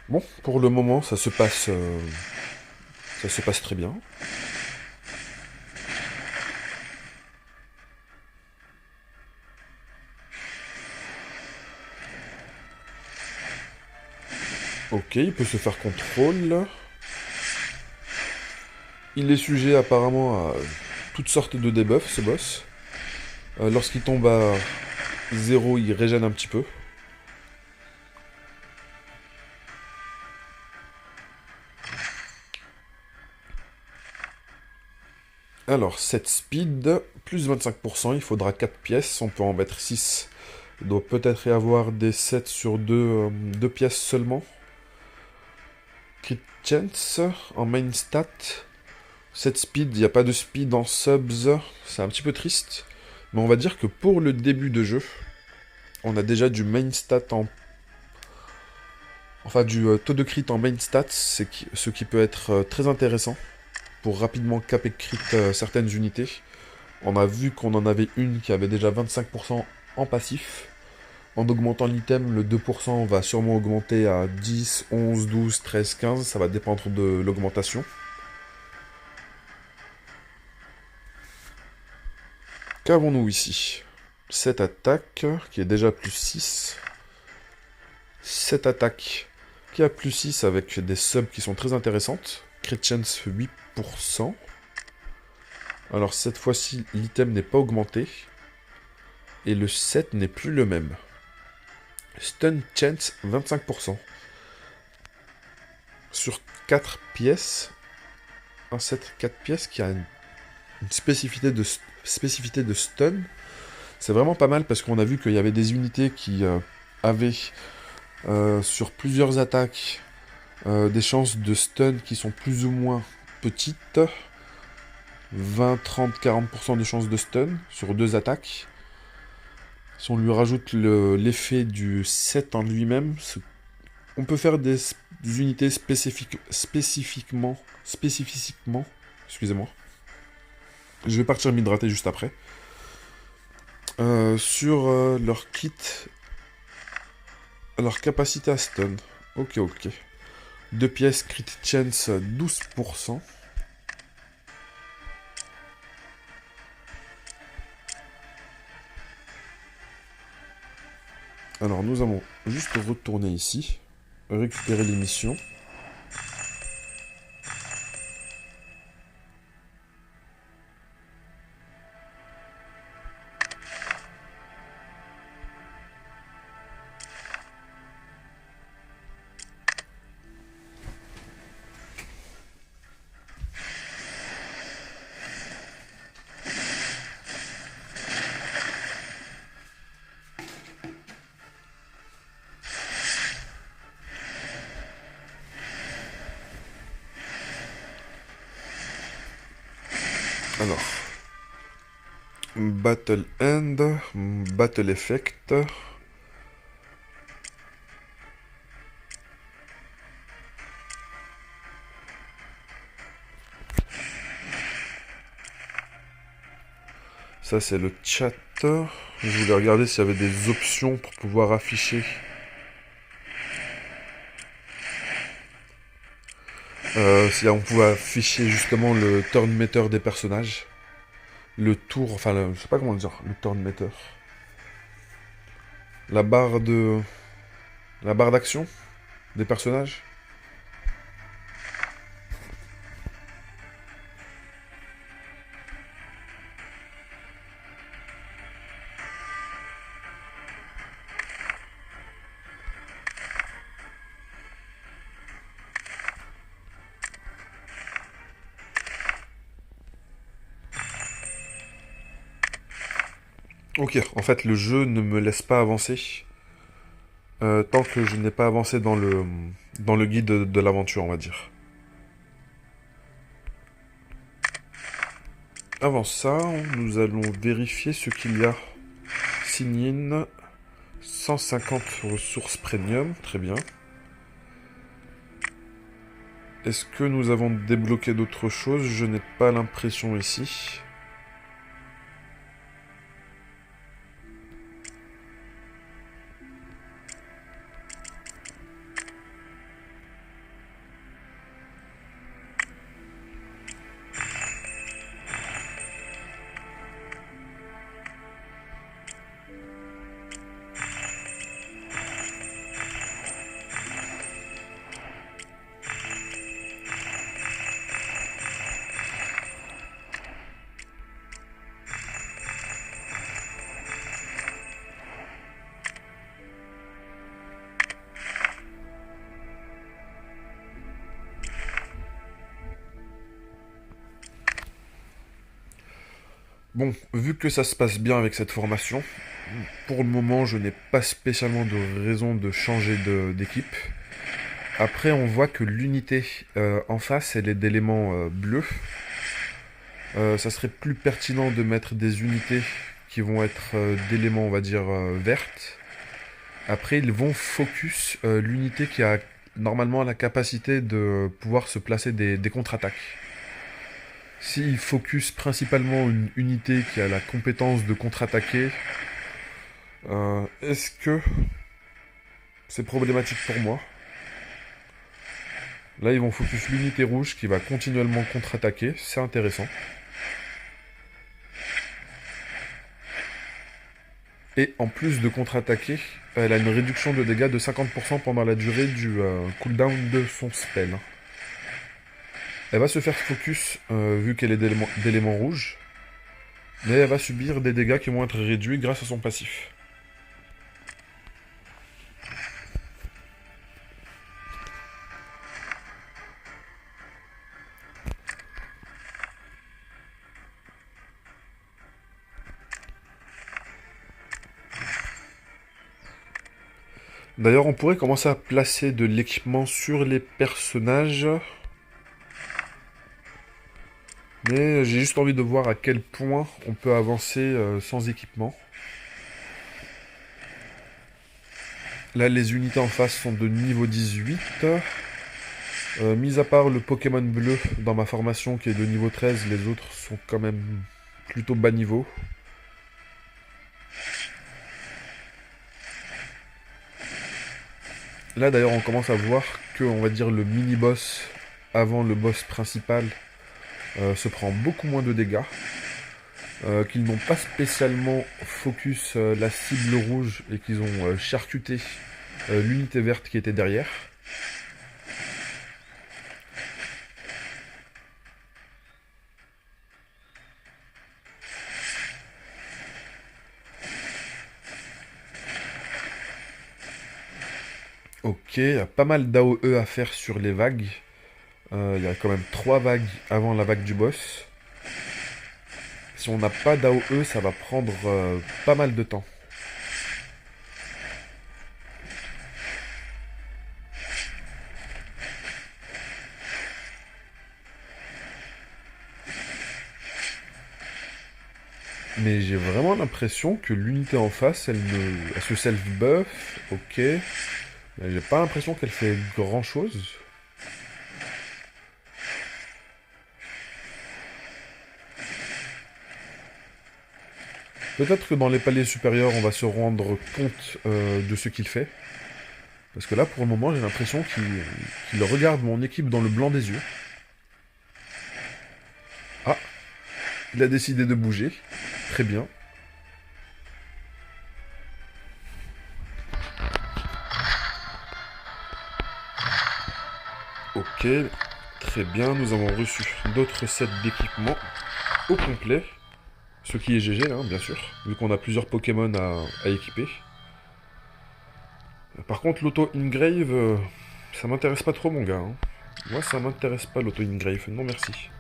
Bon, pour le moment, ça se passe très bien. Ok, il peut se faire contrôle. Il est sujet apparemment à toutes sortes de debuffs, ce boss. Lorsqu'il tombe à 0, il régène un petit peu. Alors, 7 speed, plus 25%, il faudra 4 pièces, on peut en mettre 6. Il doit peut-être y avoir des 7 sur 2 pièces seulement. Crit chance en main stat. 7 speed, il n'y a pas de speed en subs, c'est un petit peu triste. Mais on va dire que pour le début de jeu, on a déjà du main stat en... Enfin, du taux de crit en main stat, c'est ce qui peut être très intéressant pour rapidement cap et crit certaines unités. On a vu qu'on en avait une qui avait déjà 25% en passif. En augmentant l'item, le 2% va sûrement augmenter à 10, 11, 12, 13, 15. Ça va dépendre de l'augmentation. Qu'avons-nous ici? 7 attaques, qui est déjà plus 6. 7 attaques, qui a plus 6 avec des subs qui sont très intéressantes. Crit chance 8%. Alors cette fois-ci, l'item n'est pas augmenté. Et le 7 n'est plus le même. Stun chance 25%. Sur 4 pièces. Un set 4 pièces qui a une spécificité de stun. C'est vraiment pas mal parce qu'on a vu qu'il y avait des unités qui avaient sur plusieurs attaques des chances de stun qui sont plus ou moins petites. 20, 30, 40% de chances de stun sur 2 attaques. Si on lui rajoute l'effet du 7 en lui-même, on peut faire des unités spécifiquement, excusez-moi. Je vais partir m'hydrater juste après. Sur leur kit, leur capacité à stun. Ok. 2 pièces, crit chance 12%. Alors nous allons juste retourner ici, récupérer les missions. Alors, Battle End, Battle Effect. Ça, c'est le chat. Je voulais regarder s'il y avait des options pour pouvoir afficher. Si on pouvait afficher justement le turn meter des personnages. Le tour, enfin, je sais pas comment le dire, le turn meter. La barre de... La barre d'action des personnages. Ok, en fait, le jeu ne me laisse pas avancer tant que je n'ai pas avancé dans le guide de l'aventure, on va dire. Avant ça, nous allons vérifier ce qu'il y a. Sign-in, 150 ressources premium, très bien. Est-ce que nous avons débloqué d'autres choses? Je n'ai pas l'impression ici. Bon, vu que ça se passe bien avec cette formation, pour le moment, je n'ai pas spécialement de raison de changer d'équipe. Après, on voit que l'unité en face, elle est d'éléments bleus. Ça serait plus pertinent de mettre des unités qui vont être d'éléments, on va dire, vertes. Après, ils vont focus l'unité qui a normalement la capacité de pouvoir se placer des contre-attaques. S'ils focus principalement une unité qui a la compétence de contre-attaquer, est-ce que c'est problématique pour moi? Là, ils vont focus l'unité rouge qui va continuellement contre-attaquer. C'est intéressant. Et en plus de contre-attaquer, elle a une réduction de dégâts de 50% pendant la durée du cooldown de son spell. Elle va se faire focus, vu qu'elle est d'élément rouge. Mais elle va subir des dégâts qui vont être réduits grâce à son passif. D'ailleurs, on pourrait commencer à placer de l'équipement sur les personnages. Mais j'ai juste envie de voir à quel point on peut avancer sans équipement. Là, les unités en face sont de niveau 18. Mis à part le Pokémon bleu dans ma formation qui est de niveau 13, les autres sont quand même plutôt bas niveau. Là d'ailleurs on commence à voir que, on va dire, le mini-boss avant le boss principal se prend beaucoup moins de dégâts. Qu'ils n'ont pas spécialement focus la cible rouge et qu'ils ont charcuté l'unité verte qui était derrière. Ok, il y a pas mal d'AOE à faire sur les vagues. Il y a quand même 3 vagues avant la vague du boss. Si on n'a pas d'AOE, ça va prendre pas mal de temps. Mais j'ai vraiment l'impression que l'unité en face, elle se self-buff, ok. Mais j'ai pas l'impression qu'elle fait grand-chose. Peut-être que dans les paliers supérieurs, on va se rendre compte de ce qu'il fait. Parce que là, pour le moment, j'ai l'impression qu'il regarde mon équipe dans le blanc des yeux. Ah, il a décidé de bouger. Très bien. Ok, très bien. Nous avons reçu d'autres sets d'équipements au complet. Ce qui est GG, hein, bien sûr, vu qu'on a plusieurs Pokémon à équiper. Par contre, l'auto-ingrave, ça m'intéresse pas trop, mon gars. Hein. Moi, ça m'intéresse pas, l'auto-ingrave. Non, merci.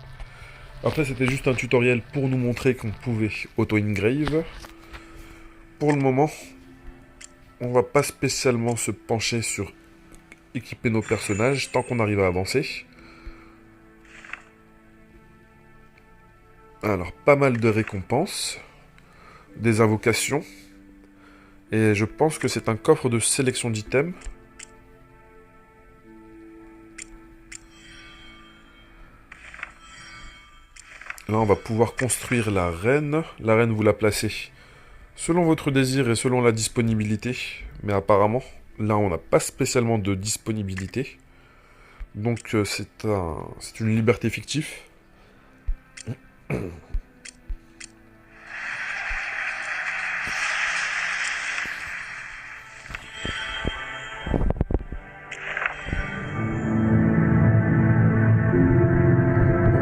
Après, c'était juste un tutoriel pour nous montrer qu'on pouvait auto-ingrave. Pour le moment, on va pas spécialement se pencher sur équiper nos personnages tant qu'on arrive à avancer. Alors, pas mal de récompenses, des invocations, et je pense que c'est un coffre de sélection d'items. Là, on va pouvoir construire la reine. La reine, vous la placez selon votre désir et selon la disponibilité. Mais apparemment, là, on n'a pas spécialement de disponibilité. Donc, c'est une liberté fictive. Bon,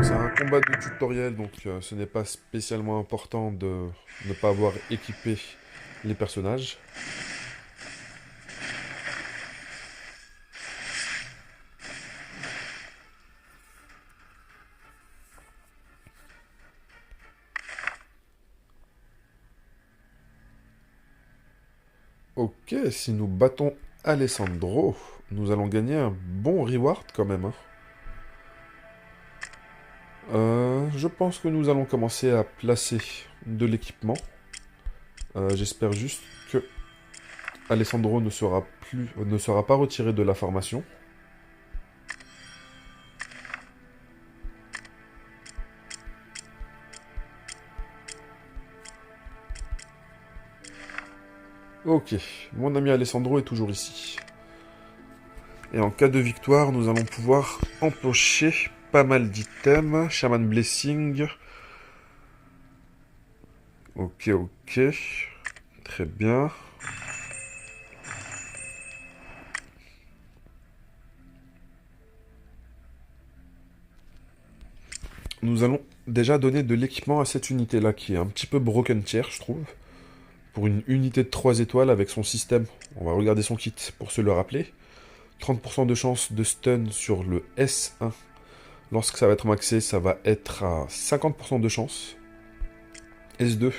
c'est un combat de tutoriel, donc ce n'est pas spécialement important de ne pas avoir équipé les personnages. Ok, si nous battons Alessandro, nous allons gagner un bon reward quand même. Hein. Je pense que nous allons commencer à placer de l'équipement. J'espère juste que Alessandro ne sera pas retiré de la formation. Ok, mon ami Alessandro est toujours ici. Et en cas de victoire, nous allons pouvoir empocher pas mal d'items. Shaman Blessing. Ok, ok. Très bien. Nous allons déjà donner de l'équipement à cette unité-là, qui est un petit peu broken tier, je trouve. Pour une unité de 3 étoiles avec son système, on va regarder son kit pour se le rappeler. 30% de chance de stun sur le S1. Lorsque ça va être maxé, ça va être à 50% de chance. S2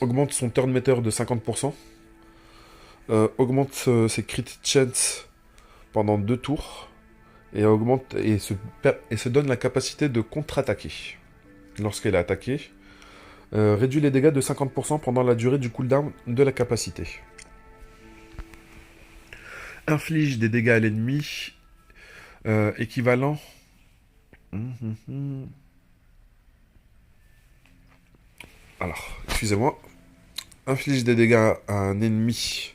augmente son turn meter de 50%. Augmente ses crit chance pendant 2 tours. Et augmente et se donne la capacité de contre-attaquer lorsqu'elle est attaquée. Réduit les dégâts de 50% pendant la durée du cooldown de la capacité. Inflige des dégâts à l'ennemi équivalent. Alors, excusez-moi. Inflige des dégâts à un ennemi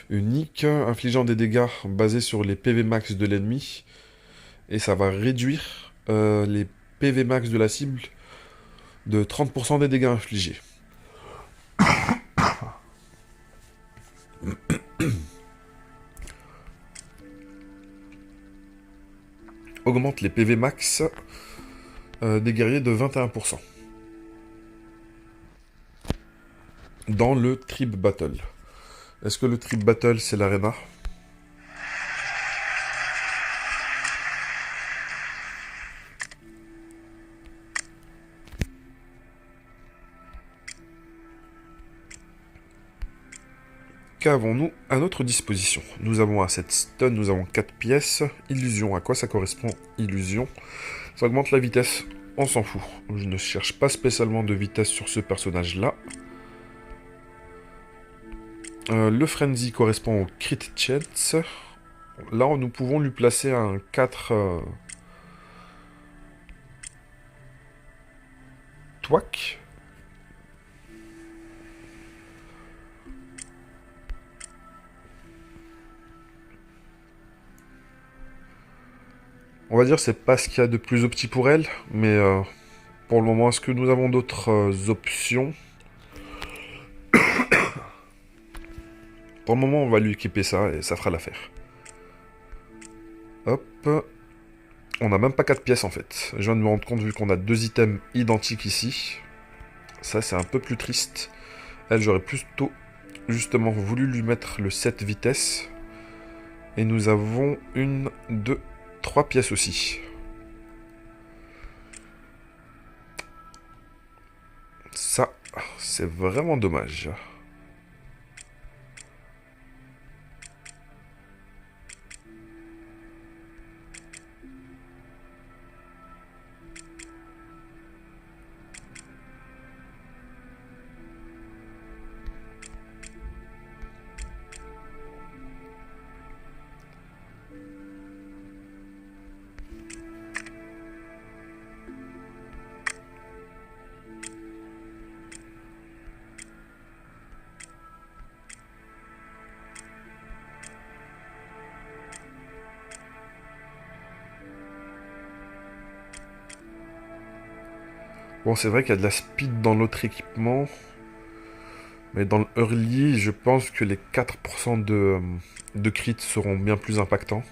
unique, infligeant des dégâts basés sur les PV max de l'ennemi. Et ça va réduire les PV max de la cible de 30% des dégâts infligés. Augmente les PV max des guerriers de 21%. Dans le Trip Battle. Est-ce que le Trip Battle, c'est l'arena ? Qu'avons-nous à notre disposition? Nous avons à cette stun, nous avons 4 pièces. Illusion, à quoi ça correspond? Illusion. Ça augmente la vitesse On s'en fout. Je ne cherche pas spécialement de vitesse sur ce personnage-là. Le Frenzy correspond au Crit Chance. Là, nous pouvons lui placer un 4... Twack. On va dire c'est pas ce qu'il y a de plus opti pour elle, mais pour le moment, est-ce que nous avons d'autres options? Pour le moment, on va lui équiper ça et ça fera l'affaire. Hop. On n'a même pas 4 pièces en fait. Je viens de me rendre compte vu qu'on a 2 items identiques ici. Ça, c'est un peu plus triste. Elle, j'aurais plutôt justement voulu lui mettre le 7 vitesse. Et nous avons 1, 2, 3 pièces aussi. Ça, c'est vraiment dommage. Bon, c'est vrai qu'il y a de la speed dans l'autre équipement. Mais dans le early, je pense que les 4% de crit seront bien plus impactants.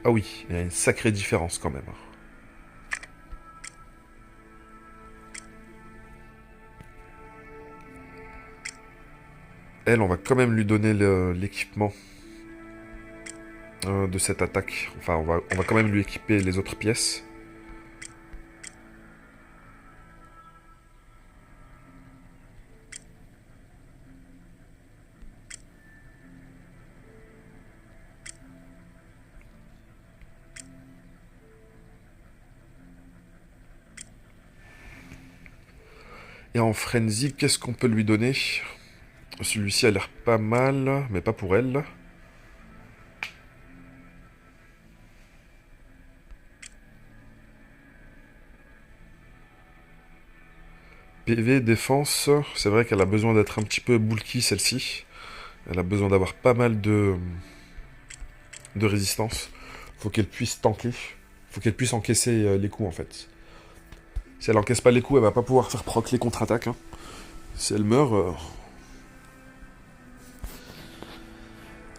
Ah oui, il y a une sacrée différence quand même. Elle, on va quand même lui donner l'équipement de cette attaque. Enfin, on va quand même lui équiper les autres pièces. Et en Frenzy, qu'est-ce qu'on peut lui donner? Celui-ci a l'air pas mal, mais pas pour elle. PV, défense, c'est vrai qu'elle a besoin d'être un petit peu bulky celle-ci. Elle a besoin d'avoir pas mal de résistance. Faut qu'elle puisse tanker. Faut qu'elle puisse encaisser les coups en fait. Si elle encaisse pas les coups, elle va pas pouvoir faire proc les contre-attaques. Hein. Si elle meurt...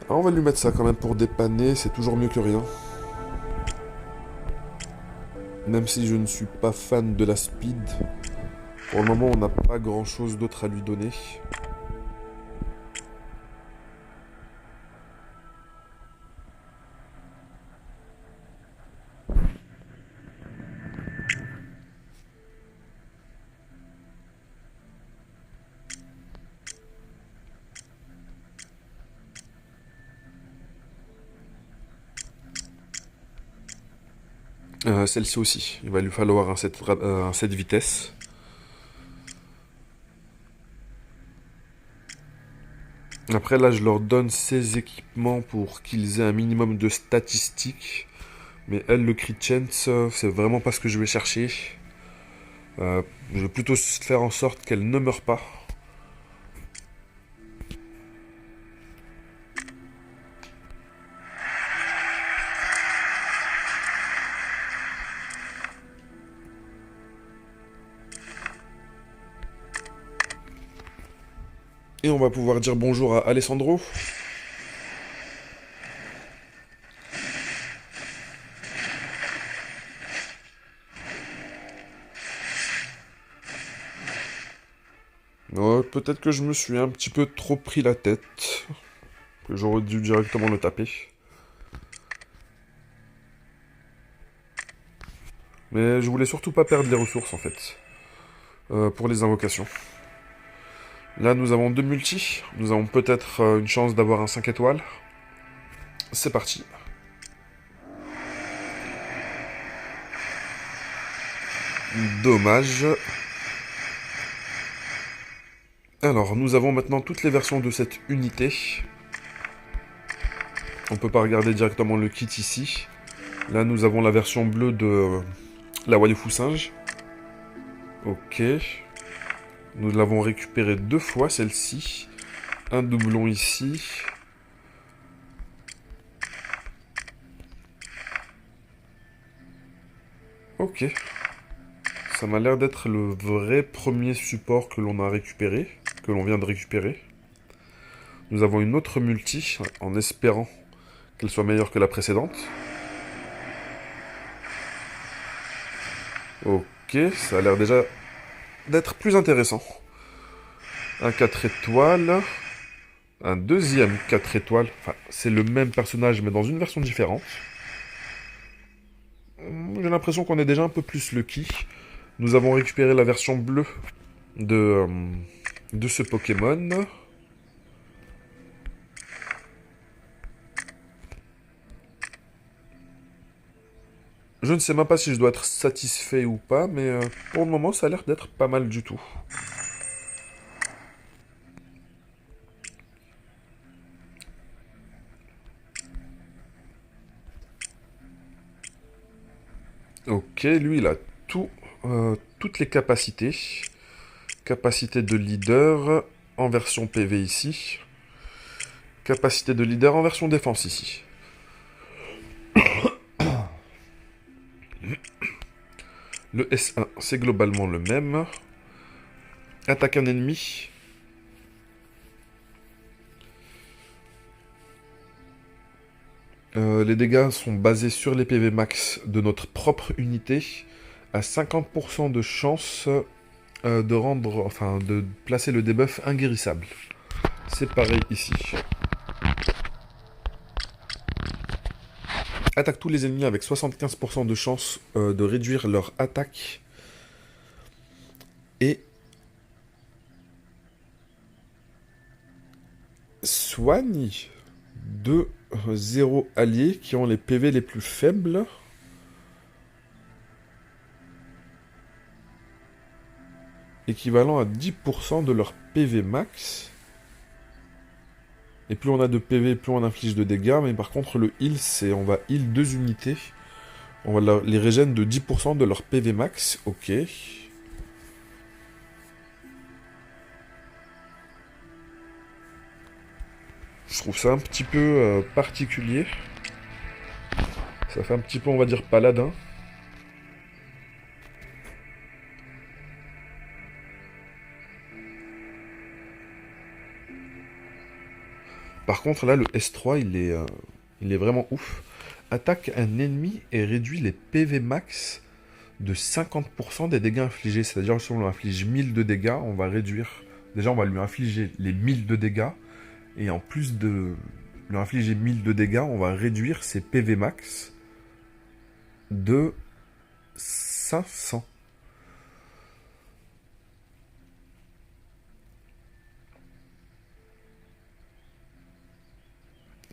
Alors on va lui mettre ça quand même pour dépanner, c'est toujours mieux que rien. Même si je ne suis pas fan de la speed, pour le moment on n'a pas grand chose d'autre à lui donner. Celle-ci aussi, il va lui falloir un 7 vitesse. Après là je leur donne ces équipements pour qu'ils aient un minimum de statistiques. Mais elle, le crit chance, c'est vraiment pas ce que je vais chercher. Je vais plutôt faire en sorte qu'elle ne meure pas. Et on va pouvoir dire bonjour à Alessandro. Peut-être que je me suis un petit peu trop pris la tête. Que j'aurais dû directement le taper. Mais je voulais surtout pas perdre les ressources en fait. Pour les invocations. Là, nous avons 2 multis. Nous avons peut-être une chance d'avoir un 5 étoiles. C'est parti. Dommage. Alors, nous avons maintenant toutes les versions de cette unité. On peut pas regarder directement le kit ici. Là, nous avons la version bleue de la Waifu singe. Ok. Nous l'avons récupérée 2 fois, celle-ci. Un doublon ici. Ok. Ça m'a l'air d'être le vrai premier support que l'on a récupéré, que l'on vient de récupérer. Nous avons une autre multi, en espérant qu'elle soit meilleure que la précédente. Ok, ça a l'air déjà d'être plus intéressant. Un 4 étoiles. Un deuxième 4 étoiles. Enfin, c'est le même personnage, mais dans une version différente. J'ai l'impression qu'on est déjà un peu plus lucky. Nous avons récupéré la version bleue de ce Pokémon. Je ne sais même pas si je dois être satisfait ou pas, mais pour le moment, ça a l'air d'être pas mal du tout. Ok, lui, il a toutes les capacités. Capacité de leader en version PV ici. Capacité de leader en version défense ici. Le S1, c'est globalement le même. Attaque un ennemi. Les dégâts sont basés sur les PV max de notre propre unité. À 50% de chance de placer le debuff inguérissable. C'est pareil ici. Attaque tous les ennemis avec 75% de chance de réduire leur attaque. Et soigne 2-0 alliés qui ont les PV les plus faibles. Équivalent à 10% de leur PV max. Et plus on a de PV, plus on inflige de dégâts. Mais par contre, le heal, c'est on va heal 2 unités. On va les régène de 10% de leur PV max. Ok. Je trouve ça un petit peu particulier. Ça fait un petit peu, on va dire, paladin. Par contre, là, le S3, il est vraiment ouf. Attaque un ennemi et réduit les PV max de 50% des dégâts infligés. C'est-à-dire, si on lui inflige 1000 de dégâts, on va réduire... Déjà, on va lui infliger les 1000 de dégâts. Et en plus de lui infliger 1000 de dégâts, on va réduire ses PV max de 500.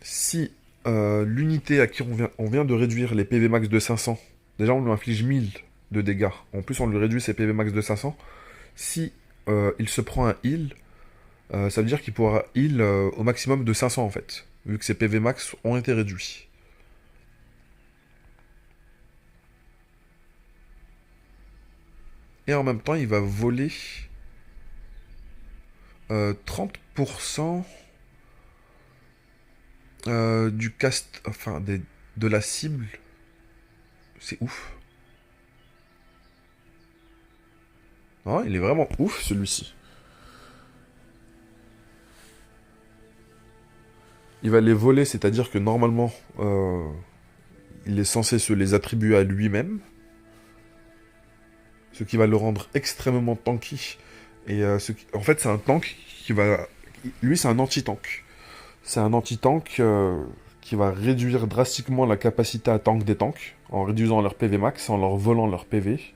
Si l'unité à qui on vient de réduire les PV max de 500, déjà on lui inflige 1000 de dégâts, en plus on lui réduit ses PV max de 500, si il se prend un heal, ça veut dire qu'il pourra heal au maximum de 500 en fait, vu que ses PV max ont été réduits. Et en même temps, il va voler 30% du cast, enfin de la cible. C'est ouf. Non, il est vraiment ouf celui-ci. Il va les voler, c'est-à-dire que normalement, il est censé se les attribuer à lui-même. Ce qui va le rendre extrêmement tanky. Et en fait, c'est un tank qui va... Lui, c'est un anti-tank. C'est un anti-tank qui va réduire drastiquement la capacité à tank des tanks, en réduisant leur PV max, en leur volant leur PV,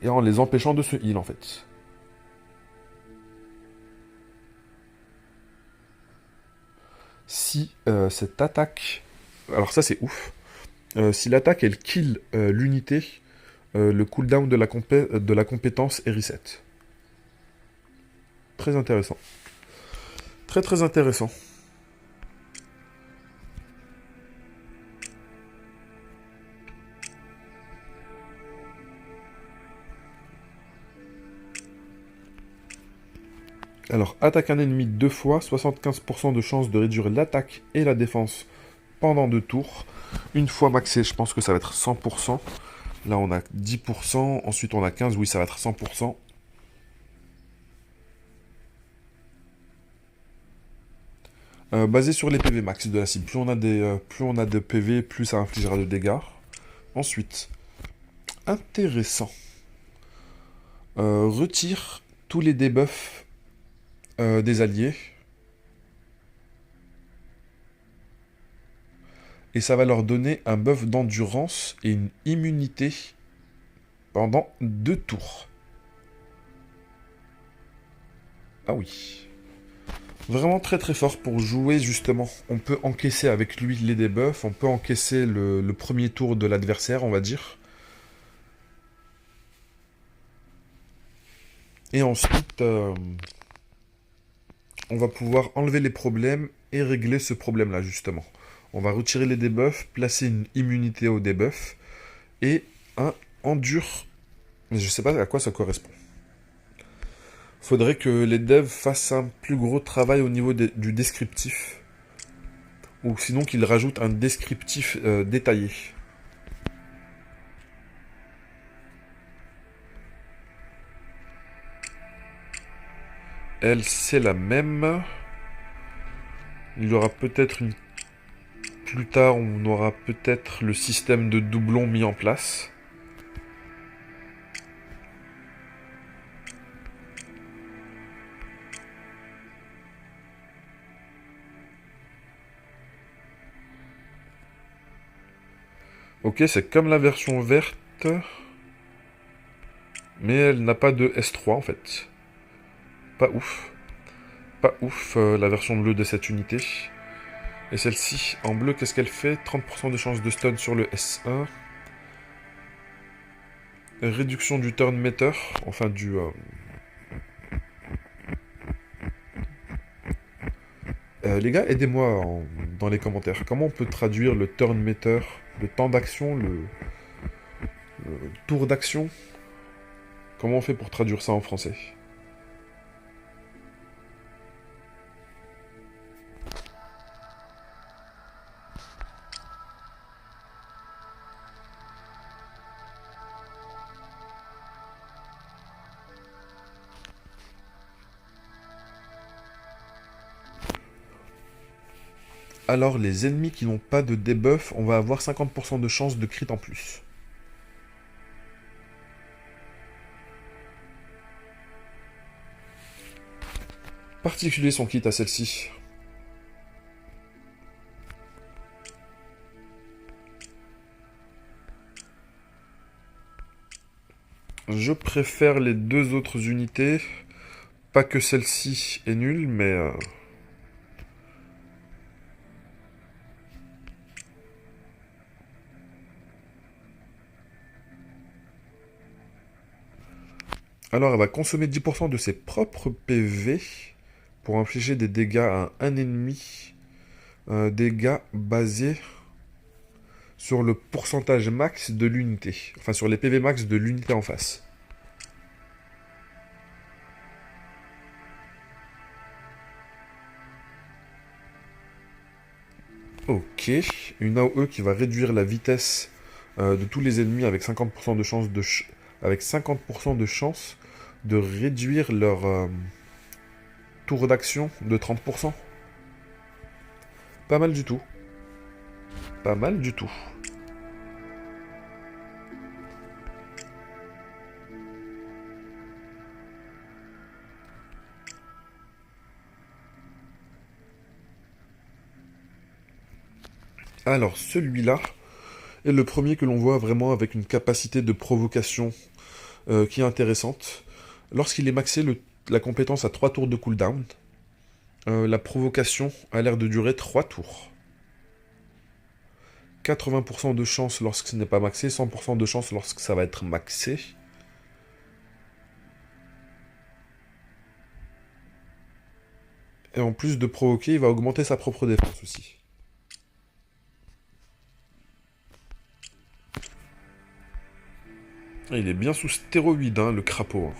et en les empêchant de se heal, en fait. si cette attaque... Alors ça c'est ouf. Si l'attaque elle kill l'unité, le cooldown de la compétence est reset. Très intéressant. Très très intéressant. Alors, attaque un ennemi 2 fois, 75% de chance de réduire l'attaque et la défense pendant 2 tours. Une fois maxé, je pense que ça va être 100%. Là, on a 10%, ensuite on a 15%, oui, ça va être 100%. Basé sur les PV max de la cible. Plus on a de PV, plus ça infligera de dégâts. Ensuite, intéressant. Retire tous les debuffs des alliés. Et ça va leur donner un buff d'endurance et une immunité pendant 2 tours. Ah oui. Vraiment très très fort pour jouer justement. On peut encaisser avec lui les debuffs, on peut encaisser le premier tour de l'adversaire, on va dire. Et ensuite, on va pouvoir enlever les problèmes et régler ce problème-là justement. On va retirer les debuffs, placer une immunité au debuff et un endure. Mais je sais pas à quoi ça correspond. Faudrait que les devs fassent un plus gros travail au niveau du descriptif. Ou sinon qu'ils rajoutent un descriptif détaillé. Elle, c'est la même. Il y aura peut-être une... Plus tard, on aura peut-être le système de doublons mis en place. Ok, c'est comme la version verte. Mais elle n'a pas de S3 en fait. Pas ouf. Pas ouf la version bleue de cette unité. Et celle-ci, en bleu, qu'est-ce qu'elle fait? 30% de chance de stun sur le S1. Réduction du turn meter. Enfin du... les gars, aidez-moi dans les commentaires. Comment on peut traduire le turn meter, le temps d'action, le tour d'action? Comment on fait pour traduire ça en français? Alors, les ennemis qui n'ont pas de debuff, on va avoir 50% de chance de crit en plus. Particulier son kit à celle-ci. Je préfère les deux autres unités. Pas que celle-ci est nulle, mais... Alors, elle va consommer 10% de ses propres PV pour infliger des dégâts à un ennemi. Dégâts basés sur le pourcentage max de l'unité. Enfin, sur les PV max de l'unité en face. Ok. Une AOE qui va réduire la vitesse de tous les ennemis avec 50% de chance avec 50% de chance de réduire leur tour d'action de 30%. Pas mal du tout. Pas mal du tout. Alors, celui-là est le premier que l'on voit vraiment avec une capacité de provocation qui est intéressante. Lorsqu'il est maxé, la compétence a 3 tours de cooldown. La provocation a l'air de durer 3 tours. 80% de chance lorsque ce n'est pas maxé, 100% de chance lorsque ça va être maxé. Et en plus de provoquer, il va augmenter sa propre défense aussi. Il est bien sous stéroïde, hein, le crapaud.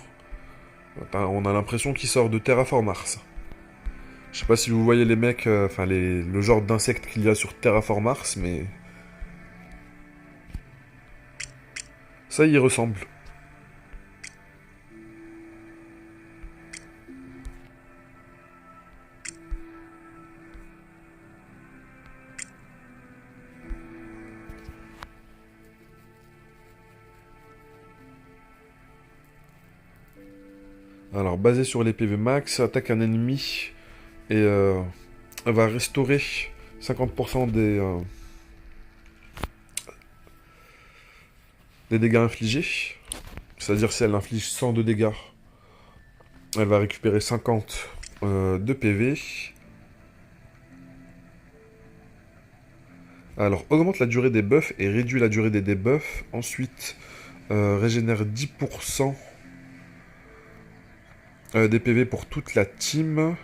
On a l'impression qu'il sort de Terraform Mars. Je sais pas si vous voyez les mecs, enfin le genre d'insectes qu'il y a sur Terraform Mars, mais ça y ressemble. Alors, basé sur les PV max, attaque un ennemi et elle va restaurer 50% des dégâts infligés. C'est-à-dire si elle inflige 100 de dégâts, elle va récupérer 50 de PV. Alors, augmente la durée des buffs et réduit la durée des debuffs. Ensuite, régénère 10% des PV pour toute la team.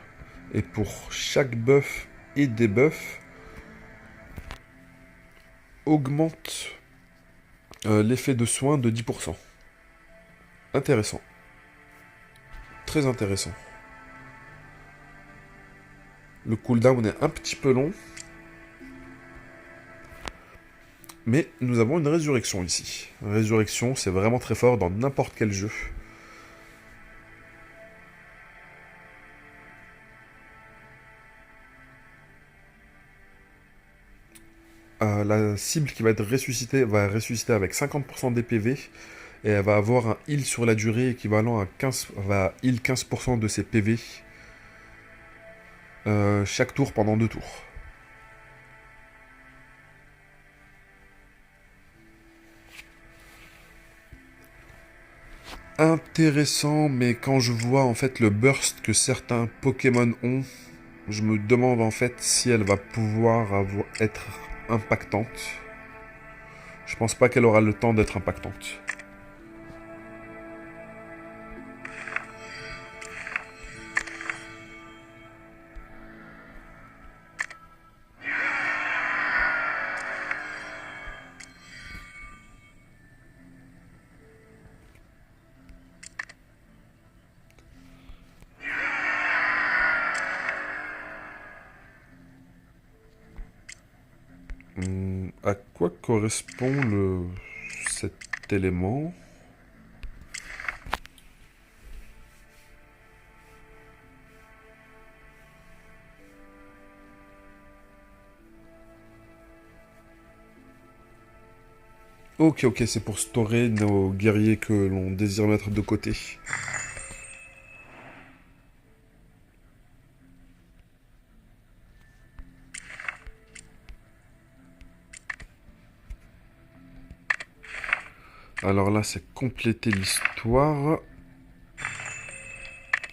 Et pour chaque buff et debuff, augmente l'effet de soin de 10%. Intéressant. Très intéressant. Le cooldown est un petit peu long. Mais nous avons une résurrection ici. Résurrection, c'est vraiment très fort dans n'importe quel jeu. La cible qui va être ressuscitée va ressusciter avec 50% des PV. Et elle va avoir un heal sur la durée équivalent à 15, va heal 15% de ses PV. Chaque tour pendant 2 tours. Intéressant, mais quand je vois en fait le burst que certains Pokémon ont, je me demande en fait si elle va pouvoir être impactante. Je pense pas qu'elle aura le temps d'être impactante. À quoi correspond cet élément? Ok, c'est pour storer nos guerriers que l'on désire mettre de côté. Alors là, c'est compléter l'histoire.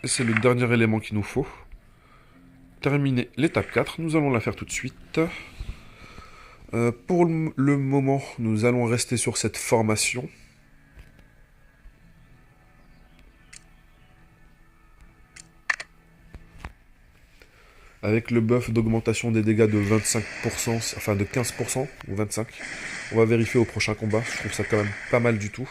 C'est le dernier élément qu'il nous faut. Terminer l'étape 4, nous allons la faire tout de suite. Pour le moment, nous allons rester sur cette formation. Avec le buff d'augmentation des dégâts de 25%, enfin de 15% ou 25%. On va vérifier au prochain combat, je trouve ça quand même pas mal du tout.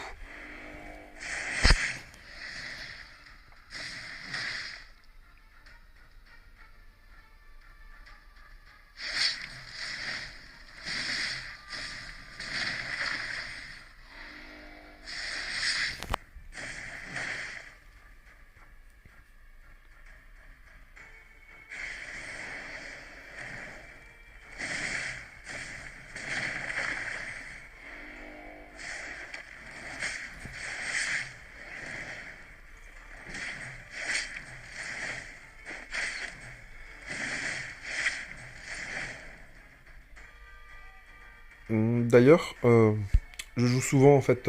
D'ailleurs, je joue souvent en fait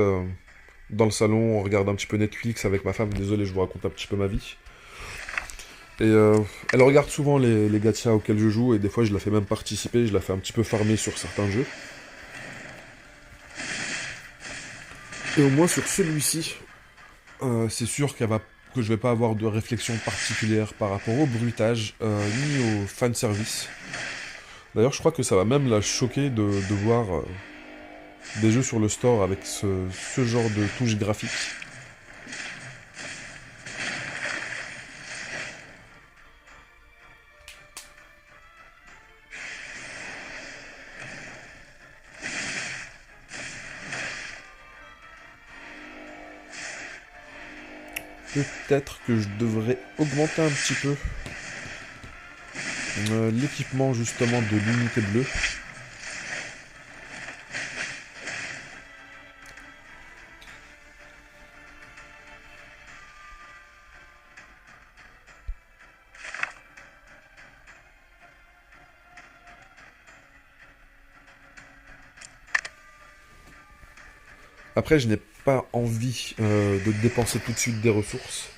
dans le salon, on regarde un petit peu Netflix avec ma femme. Désolé, je vous raconte un petit peu ma vie. Et elle regarde souvent les gachas auxquels je joue, et des fois je la fais même participer, je la fais un petit peu farmer sur certains jeux. Et au moins sur celui-ci, c'est sûr que je vais pas avoir de réflexion particulière par rapport au bruitage, ni au fanservice. D'ailleurs, je crois que ça va même la choquer de voir des jeux sur le store avec ce genre de touches graphiques. Peut-être que je devrais augmenter un petit peu l'équipement justement de l'unité bleue. Après, je n'ai pas envie de dépenser tout de suite des ressources.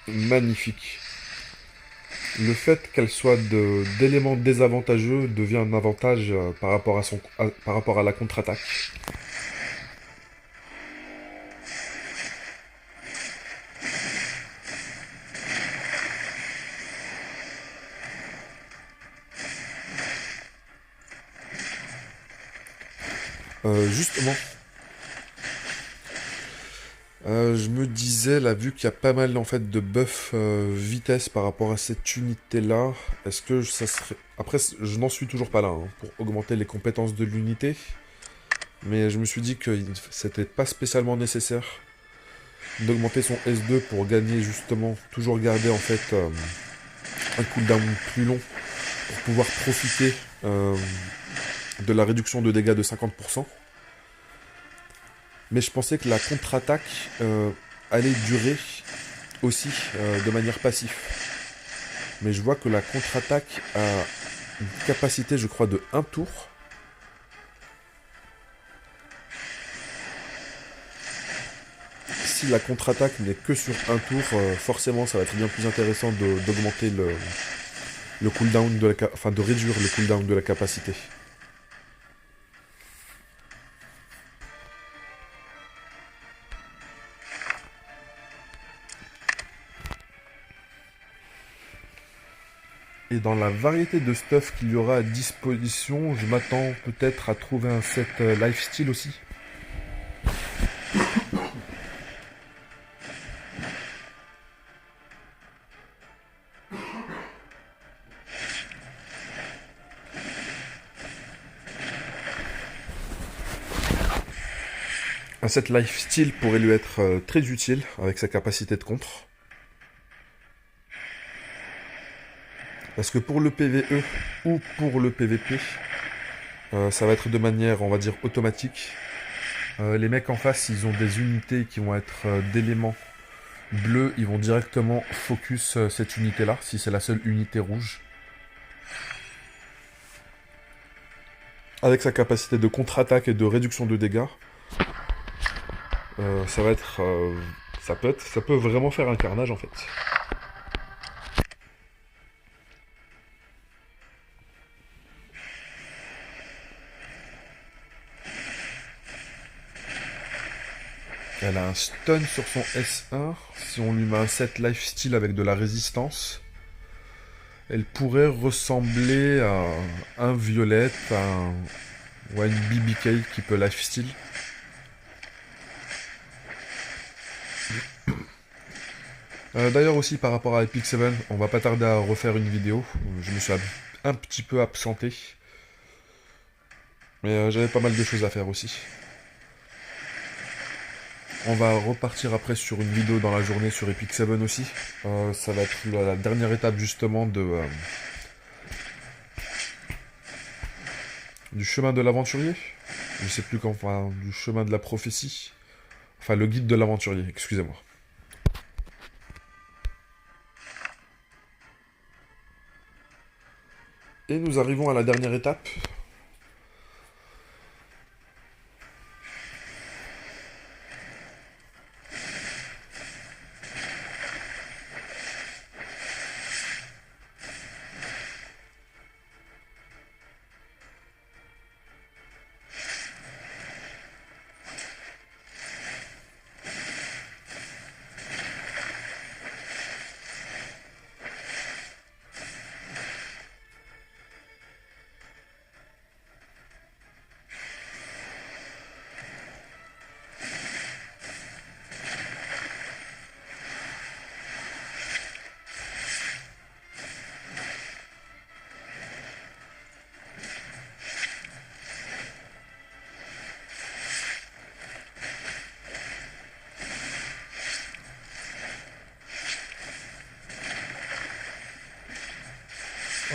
Magnifique. Le fait qu'elle soit d'éléments désavantageux devient un avantage par rapport à la contre-attaque. Justement, je me disais, là, vu qu'il y a pas mal en fait de buffs vitesse par rapport à cette unité-là, est-ce que ça serait... Après, je n'en suis toujours pas là, hein, pour augmenter les compétences de l'unité, mais je me suis dit que c'était pas spécialement nécessaire d'augmenter son S2 pour gagner justement, toujours garder en fait un cooldown plus long, pour pouvoir profiter de la réduction de dégâts de 50%. Mais je pensais que la contre-attaque allait durer aussi de manière passive. Mais je vois que la contre-attaque a une capacité, je crois, de 1 tour. Si la contre-attaque n'est que sur 1 tour, forcément ça va être bien plus intéressant d'augmenter le cooldown enfin de réduire le cooldown de la capacité. Et dans la variété de stuff qu'il y aura à disposition, je m'attends peut-être à trouver un set lifestyle aussi. Un set lifestyle pourrait lui être très utile avec sa capacité de contre. Parce que pour le PvE ou pour le PvP, ça va être de manière, on va dire, automatique. Les mecs en face, ils ont des unités qui vont être d'éléments bleus, ils vont directement focus cette unité-là, si c'est la seule unité rouge. Avec sa capacité de contre-attaque et de réduction de dégâts, ça va être, ça peut vraiment faire un carnage en fait. Elle a un stun sur son S1. Si on lui met un set lifesteal avec de la résistance, elle pourrait ressembler à un Violette, ou à une BBK qui peut lifesteal. D'ailleurs aussi par rapport à Epic 7, on va pas tarder à refaire une vidéo. Je me suis un petit peu absenté. Mais j'avais pas mal de choses à faire aussi. On va repartir après sur une vidéo dans la journée sur Epic 7 aussi. Ça va être la dernière étape justement du chemin de l'aventurier. Je sais plus quand, enfin, du chemin de la prophétie. Enfin, le guide de l'aventurier, excusez-moi. Et nous arrivons à la dernière étape.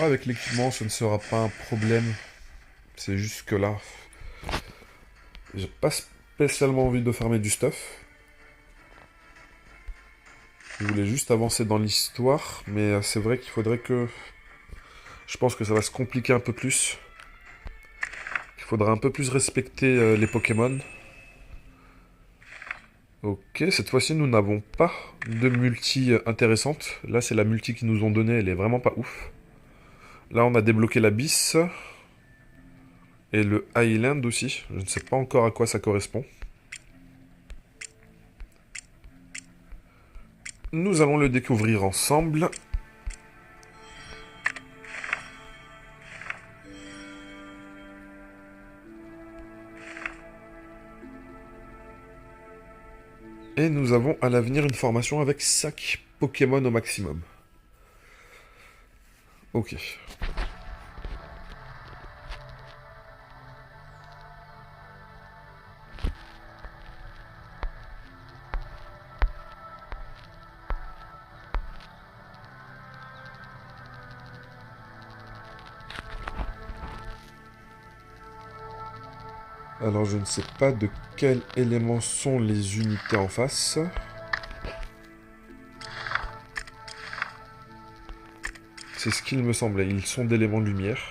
Avec l'équipement, ce ne sera pas un problème. C'est juste que là, j'ai pas spécialement envie de farmer du stuff. Je voulais juste avancer dans l'histoire, mais c'est vrai qu'il faudrait que... Je pense que ça va se compliquer un peu plus. Il faudra un peu plus respecter les Pokémon. Ok, cette fois-ci, nous n'avons pas de multi intéressante. Là, c'est la multi qu'ils nous ont donnée, elle est vraiment pas ouf. Là, on a débloqué l'Abysse. Et le Highland aussi. Je ne sais pas encore à quoi ça correspond. Nous allons le découvrir ensemble. Et nous avons à l'avenir une formation avec 5 Pokémon au maximum. Ok. Alors je ne sais pas de quel élément sont les unités en face. C'est ce qu'il me semblait, ils sont d'éléments de lumière.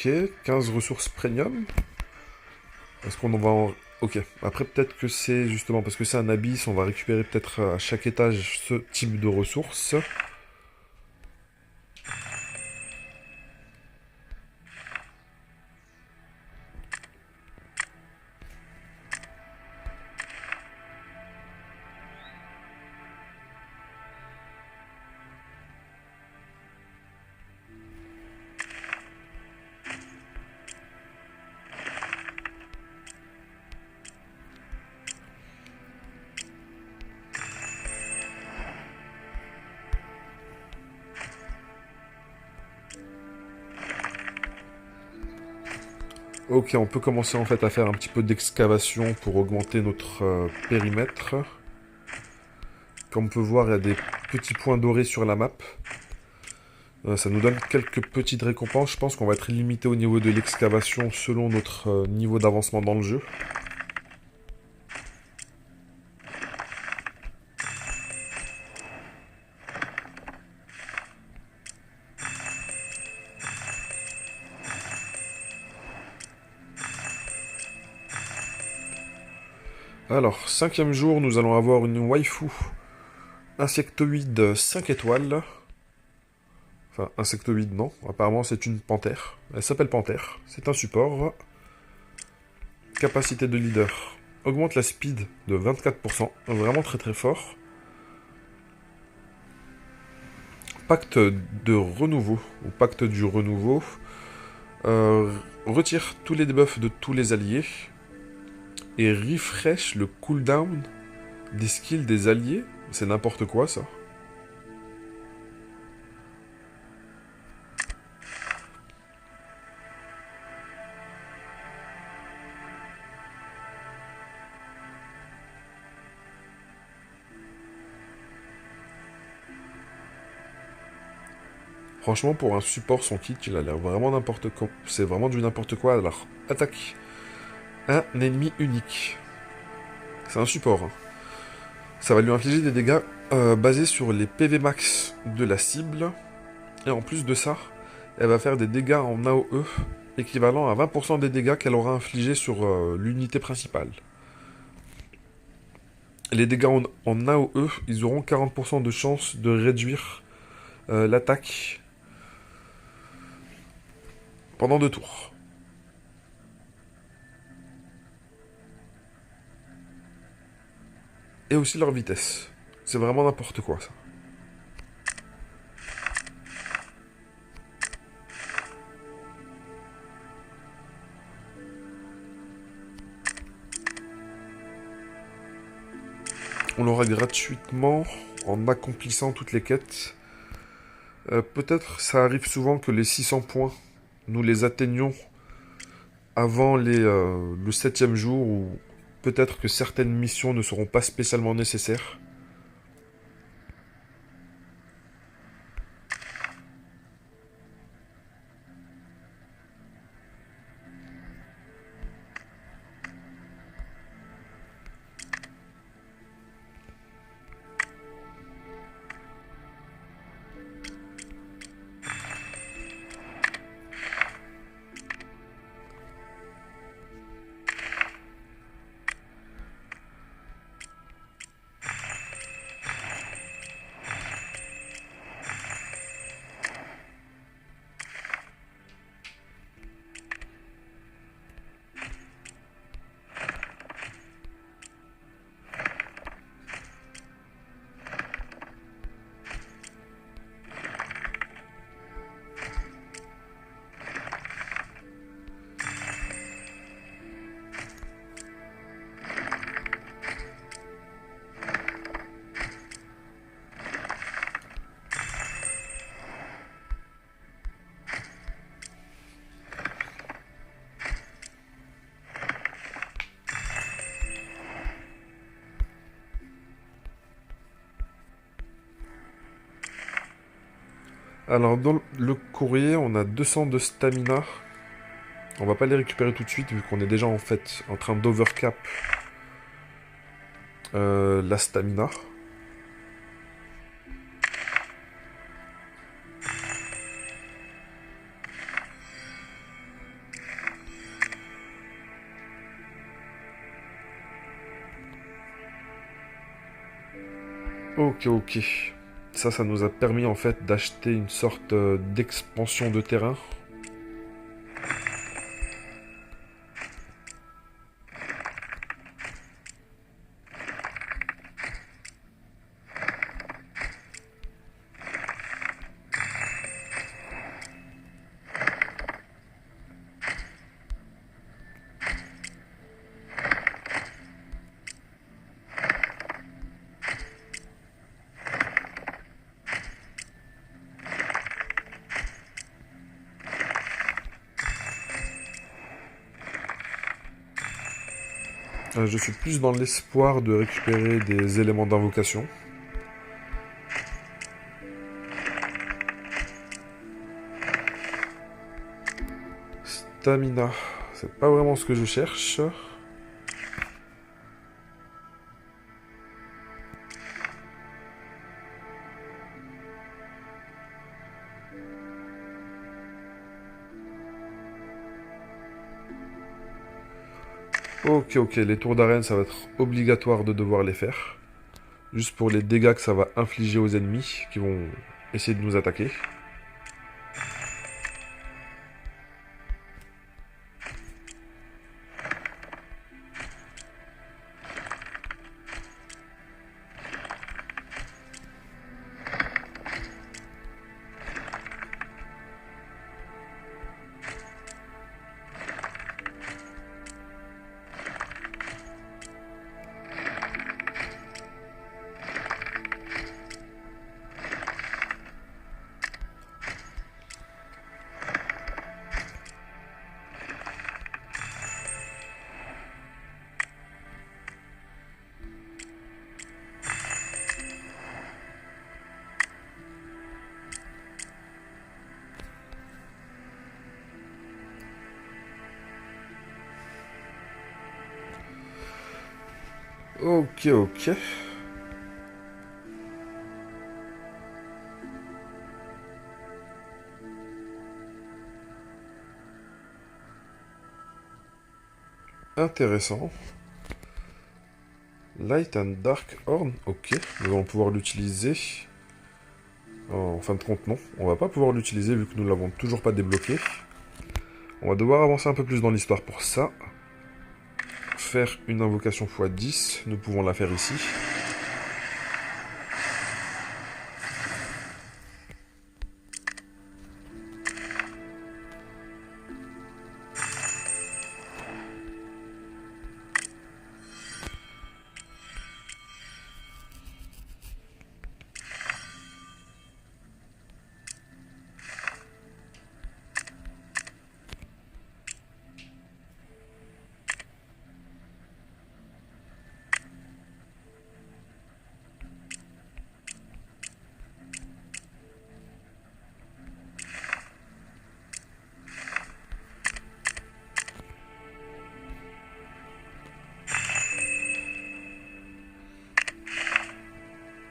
Ok, 15 ressources premium. Est-ce qu'on en va en... Ok, après peut-être que c'est justement parce que c'est un abysse, on va récupérer peut-être à chaque étage ce type de ressources. Ok, on peut commencer en fait à faire un petit peu d'excavation pour augmenter notre périmètre. Comme on peut voir, il y a des petits points dorés sur la map. Ça nous donne quelques petites récompenses. Je pense qu'on va être limité au niveau de l'excavation selon notre niveau d'avancement dans le jeu. Alors, 5e jour, nous allons avoir une waifu insectoïde 5 étoiles. Enfin, insectoïde, non. Apparemment, c'est une panthère. Elle s'appelle Panthère. C'est un support. Capacité de leader. Augmente la speed de 24%. Vraiment très très fort. Pacte de renouveau. Ou pacte du renouveau. Retire tous les debuffs de tous les alliés. Et refresh le cooldown des skills des alliés. C'est n'importe quoi, ça. Franchement, pour un support, son kit, il a l'air vraiment n'importe quoi. C'est vraiment du n'importe quoi. Alors, attaque un ennemi unique. C'est un support. Hein. Ça va lui infliger des dégâts basés sur les PV max de la cible. Et en plus de ça, elle va faire des dégâts en AOE équivalent à 20% des dégâts qu'elle aura infligés sur l'unité principale. Les dégâts en AOE, ils auront 40% de chance de réduire l'attaque pendant 2 tours. Et aussi leur vitesse. C'est vraiment n'importe quoi, ça. On l'aura gratuitement en accomplissant toutes les quêtes. Peut-être ça arrive souvent que les 600 points, nous les atteignions avant le 7e jour, ou peut-être que certaines missions ne seront pas spécialement nécessaires. Alors, dans le courrier, on a 200 de stamina. On va pas les récupérer tout de suite, vu qu'on est déjà en fait en train d'overcap la stamina. Ok, ok. Ça nous a permis en fait d'acheter une sorte d'expansion de terrain. Je suis plus dans l'espoir de récupérer des éléments d'invocation. Stamina, c'est pas vraiment ce que je cherche. Ok, ok, les tours d'arène, ça va être obligatoire de devoir les faire. Juste pour les dégâts que ça va infliger aux ennemis qui vont essayer de nous attaquer. Ok, ok. Intéressant. Light and Dark Horn, ok. Nous allons pouvoir l'utiliser. En fin de compte, non. On va pas pouvoir l'utiliser vu que nous l'avons toujours pas débloqué. On va devoir avancer un peu plus dans l'histoire pour ça. Faire une invocation x10. Nous pouvons la faire ici.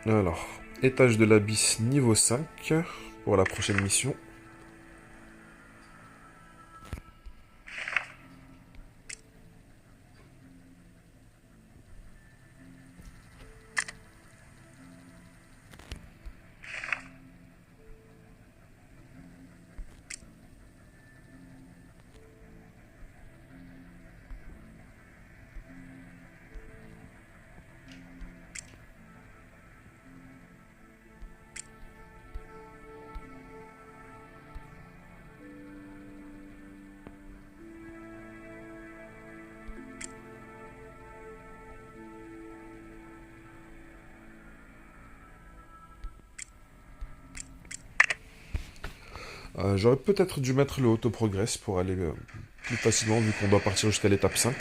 Alors, étage de l'abysse niveau 5 pour la prochaine mission. J'aurais peut-être dû mettre le auto-progress pour aller plus facilement vu qu'on doit partir jusqu'à l'étape 5.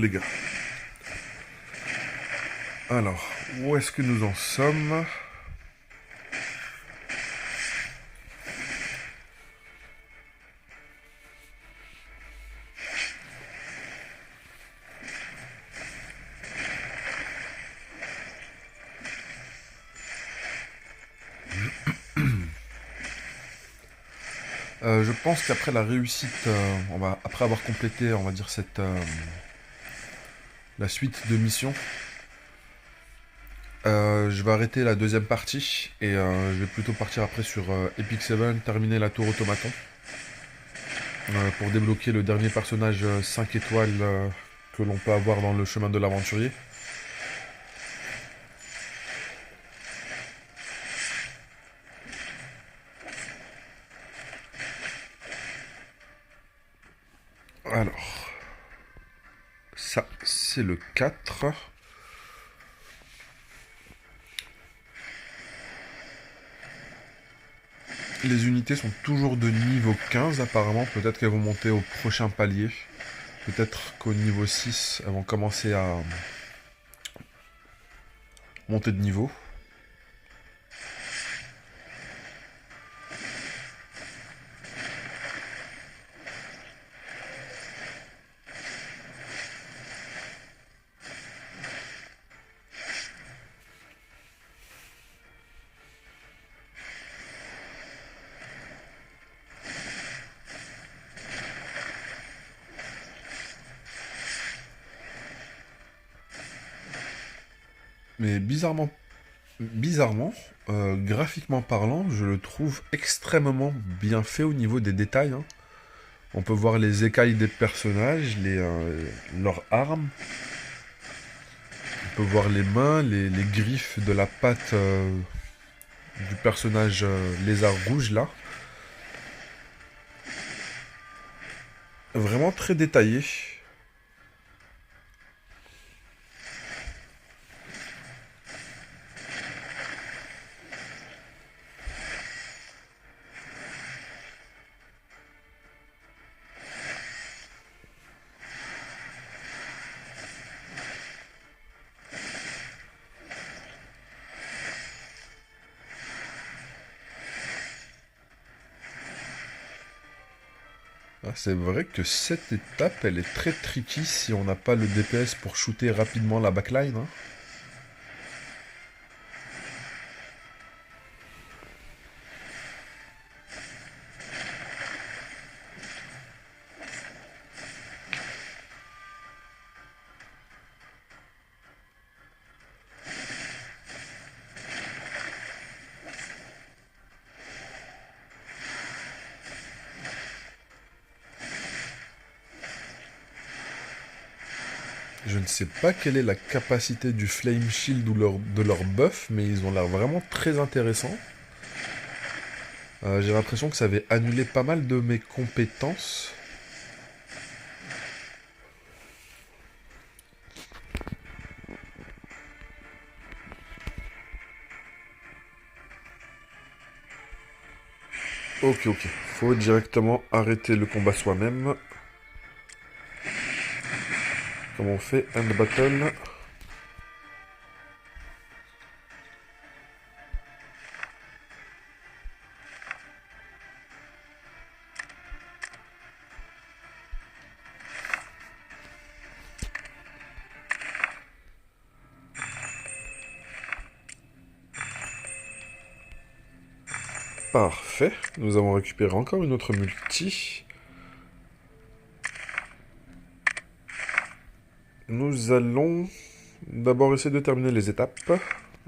les gars. Alors, où est-ce que nous en sommes? Je pense qu'après la réussite, après avoir complété, on va dire la suite de missions, je vais arrêter la deuxième partie et je vais plutôt partir après sur Epic 7, terminer la tour automaton pour débloquer le dernier personnage 5 étoiles que l'on peut avoir dans le chemin de l'aventurier. Alors, ça c'est le 4. Les unités sont toujours de niveau 15 apparemment, peut-être qu'elles vont monter au prochain palier. Peut-être qu'au niveau 6, elles vont commencer à monter de niveau. Mais bizarrement, graphiquement parlant, je le trouve extrêmement bien fait au niveau des détails, hein. On peut voir les écailles des personnages, leurs armes. On peut voir les mains, les griffes de la patte du personnage lézard rouge là. Vraiment très détaillé. Ah, c'est vrai que cette étape, elle est très tricky si on n'a pas le DPS pour shooter rapidement la backline, hein. Je ne sais pas quelle est la capacité du Flame Shield ou de leur buff, mais ils ont l'air vraiment très intéressants. J'ai l'impression que ça avait annulé pas mal de mes compétences. Ok, ok. Faut directement arrêter le combat soi-même. Comment on fait? End battle. Parfait. Nous avons récupéré encore une autre multi. Nous allons d'abord essayer de terminer les étapes.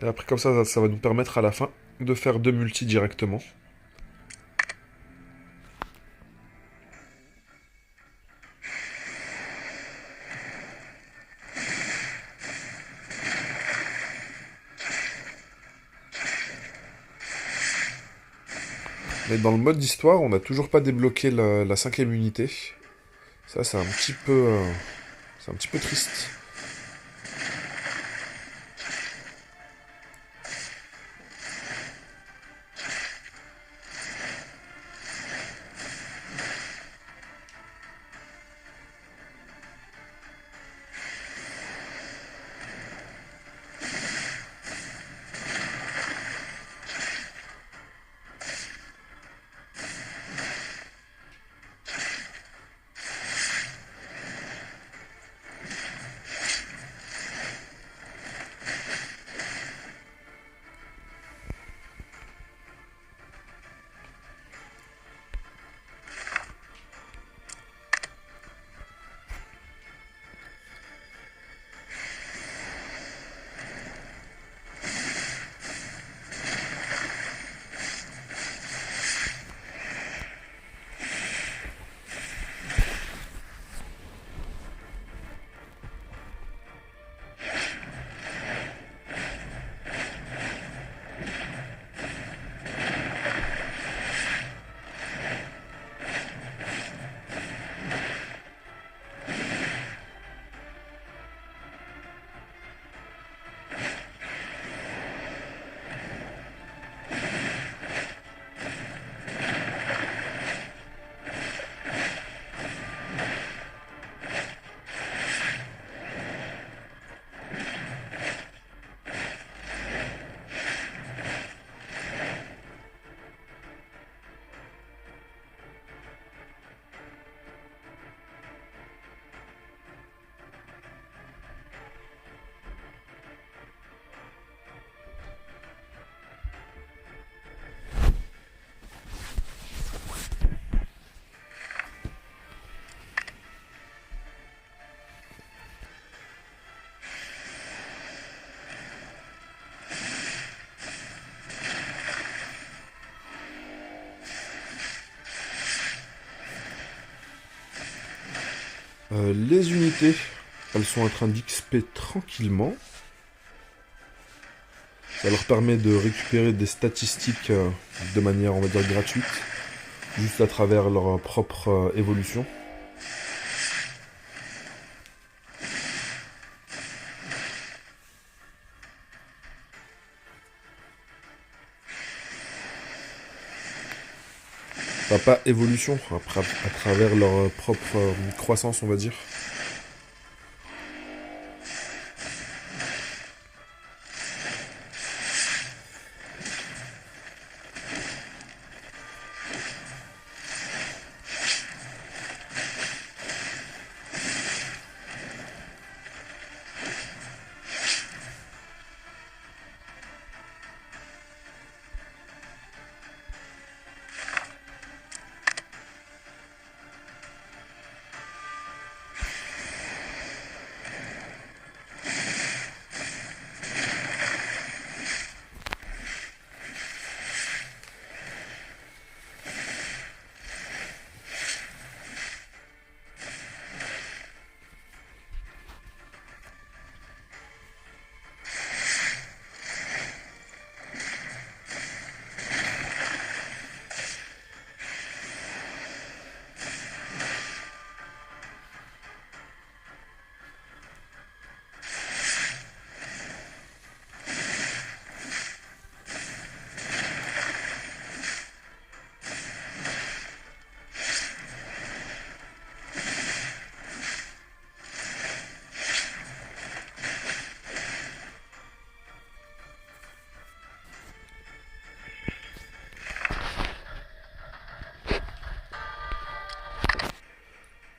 Et après, comme ça va nous permettre à la fin de faire 2 multis directement. Mais dans le mode d'histoire, on n'a toujours pas débloqué la 5e unité. Ça, c'est un petit peu triste. Les unités, elles sont en train d'XP tranquillement. Ça leur permet de récupérer des statistiques de manière, on va dire, gratuite, juste à travers leur propre évolution. Enfin, pas évolution, à travers leur propre croissance, on va dire.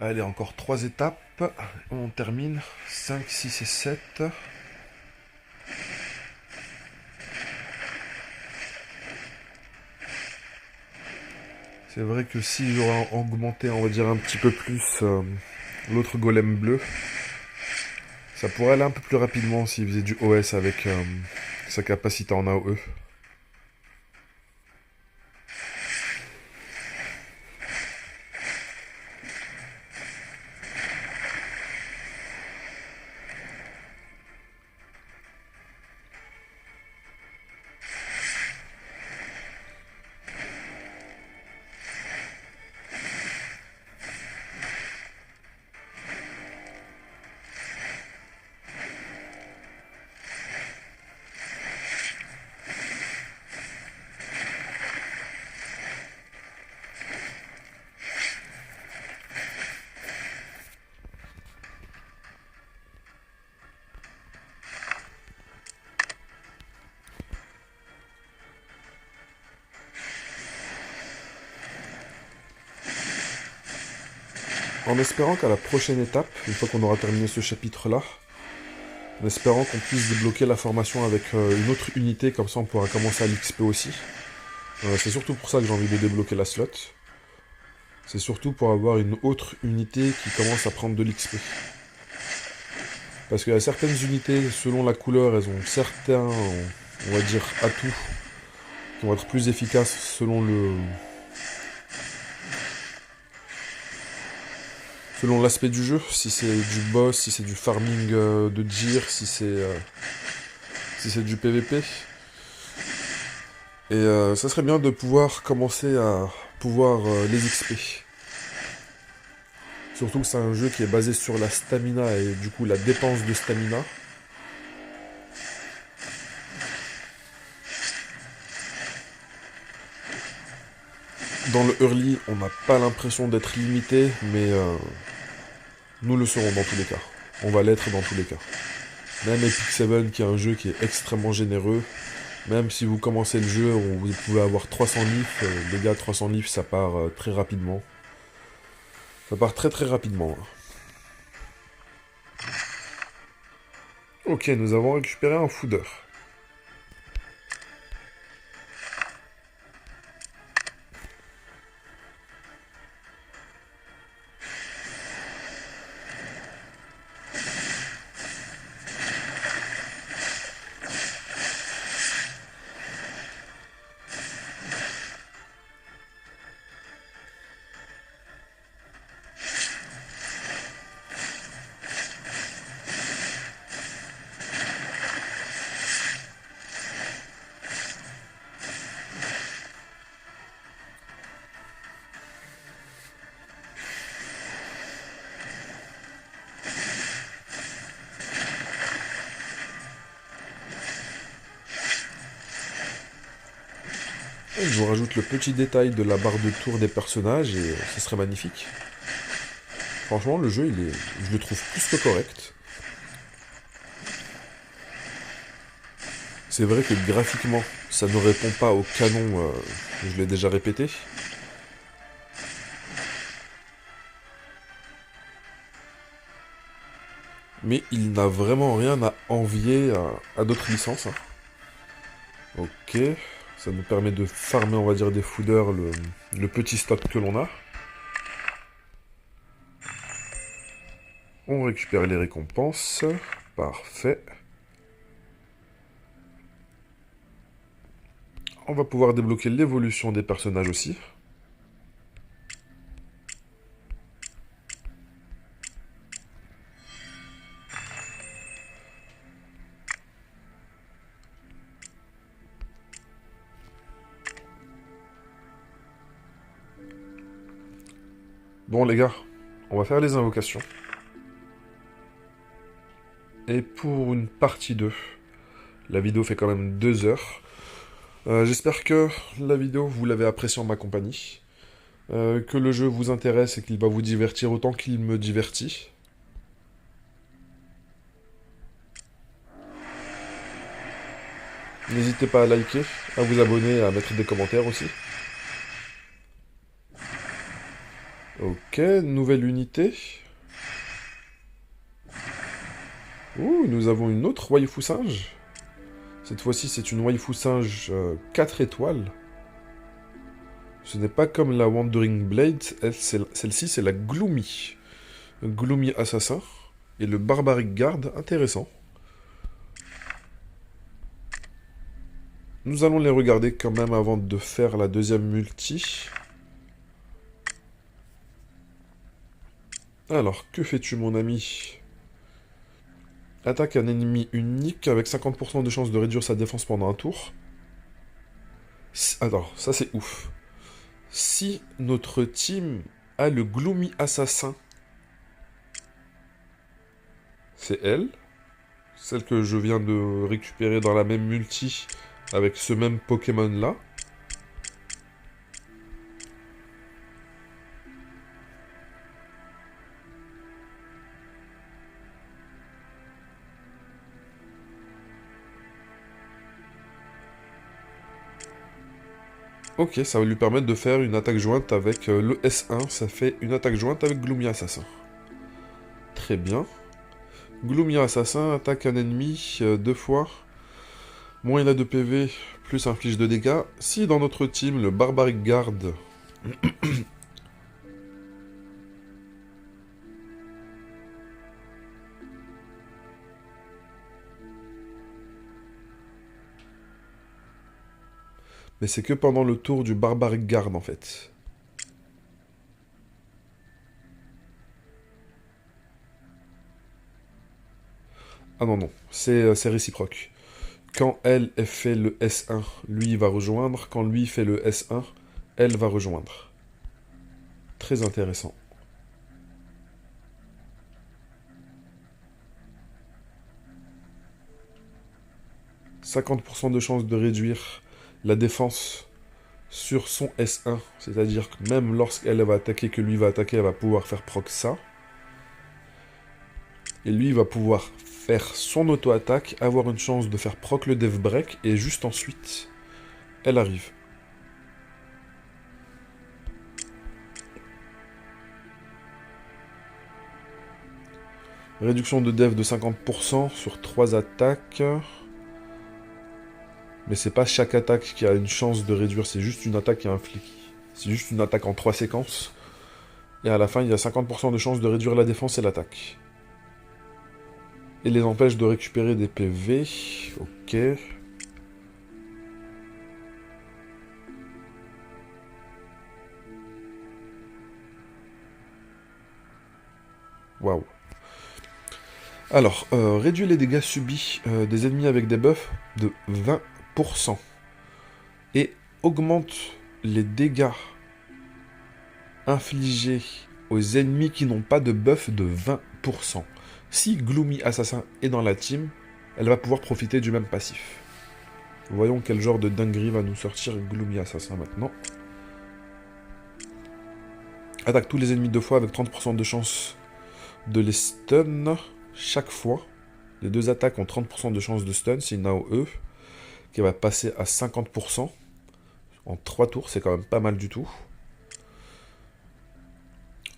Allez, encore 3 étapes. On termine. 5, 6 et 7. C'est vrai que si j'aurais augmenté, on va dire, un petit peu plus l'autre golem bleu, ça pourrait aller un peu plus rapidement s'il faisait du OS avec sa capacité en AOE. En espérant qu'à la prochaine étape, une fois qu'on aura terminé ce chapitre-là, en espérant qu'on puisse débloquer la formation avec une autre unité, comme ça on pourra commencer à l'XP aussi. C'est surtout pour ça que j'ai envie de débloquer la slot. C'est surtout pour avoir une autre unité qui commence à prendre de l'XP. Parce qu'il y a certaines unités, selon la couleur, elles ont certains, on va dire, atouts qui vont être plus efficaces selon l'aspect du jeu. Si c'est du boss, si c'est du farming de gear, si c'est du PVP. Et ça serait bien de pouvoir commencer à pouvoir les XP. Surtout que c'est un jeu qui est basé sur la stamina et du coup la dépense de stamina. Dans le early, on n'a pas l'impression d'être limité, mais nous le serons dans tous les cas. On va l'être dans tous les cas. Même Epic 7, qui est un jeu qui est extrêmement généreux, même si vous commencez le jeu, vous pouvez avoir 300 livres, les gars, 300 livres, ça part très rapidement. Ça part très très rapidement. Ok, nous avons récupéré un foudeur. Je vous rajoute le petit détail de la barre de tour des personnages et ce serait magnifique. Franchement, le jeu, je le trouve plus que correct. C'est vrai que graphiquement, ça ne répond pas au canon, je l'ai déjà répété. Mais il n'a vraiment rien à envier à d'autres licences. Hein. Ok, ça nous permet de farmer, on va dire, des fooders, le petit stock que l'on a. On récupère les récompenses. Parfait. On va pouvoir débloquer l'évolution des personnages aussi. Bon les gars, on va faire les invocations. Et pour une partie 2, la vidéo fait quand même 2 heures. J'espère que la vidéo, vous l'avez appréciée en ma compagnie. Que le jeu vous intéresse et qu'il va vous divertir autant qu'il me divertit. N'hésitez pas à liker, à vous abonner, à mettre des commentaires aussi. Ok, nouvelle unité. Ouh, nous avons une autre waifu singe. Cette fois-ci, c'est une waifu singe 4 étoiles. Ce n'est pas comme la Wandering Blade, celle-ci c'est la Gloomy. Gloomy Assassin. Et le Barbaric Guard, intéressant. Nous allons les regarder quand même avant de faire la deuxième multi. Alors, que fais-tu mon ami? Attaque un ennemi unique avec 50% de chance de réduire sa défense pendant un tour. Alors, ça c'est ouf. Si notre team a le Gloomy Assassin, c'est elle, celle que je viens de récupérer dans la même multi avec ce même Pokémon là. Ok, ça va lui permettre de faire une attaque jointe avec le S1, ça fait une attaque jointe avec Gloomy Assassin. Très bien. Gloomy Assassin attaque un ennemi 2 fois. Moins il a de PV, plus inflige de dégâts. Si dans notre team, le Barbaric Guard... Mais c'est que pendant le tour du Barbaric Guard, en fait. Ah non, non, c'est réciproque. Quand elle fait le S1, lui il va rejoindre. Quand lui fait le S1, elle va rejoindre. Très intéressant. « 50% de chance de réduire la défense sur son S1. » C'est-à-dire que même lorsqu'elle va attaquer, que lui va attaquer, elle va pouvoir faire proc ça. Et lui il va pouvoir faire son auto-attaque, avoir une chance de faire proc le dev break, et juste ensuite, elle arrive. Réduction de dev de 50% sur 3 attaques. Mais c'est pas chaque attaque qui a une chance de réduire, c'est juste une attaque qui inflige. C'est juste une attaque en 3 séquences. Et à la fin, il y a 50% de chance de réduire la défense et l'attaque. Et les empêche de récupérer des PV. Ok. Waouh. Alors, réduit les dégâts subis des ennemis avec des buffs de 20%. Et augmente les dégâts infligés aux ennemis qui n'ont pas de buff de 20%. Si Gloomy Assassin est dans la team, elle va pouvoir profiter du même passif. Voyons quel genre de dinguerie va nous sortir Gloomy Assassin maintenant. Attaque tous les ennemis 2 fois avec 30% de chance de les stun chaque fois. Les 2 attaques ont 30% de chance de stun. C'est une AOE qui va passer à 50%. En 3 tours, c'est quand même pas mal du tout.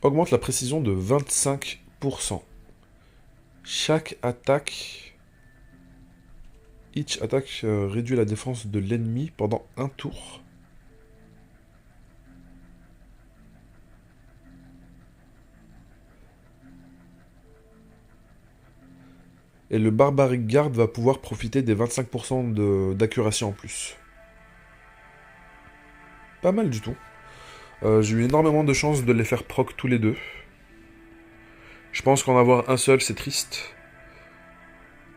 Augmente la précision de 25%. Chaque attaque... Each attaque réduit la défense de l'ennemi pendant un tour. Et le Barbaric Guard va pouvoir profiter des 25% d'accuracy en plus. Pas mal du tout. J'ai eu énormément de chance de les faire proc tous les deux. Je pense qu'en avoir un seul, c'est triste.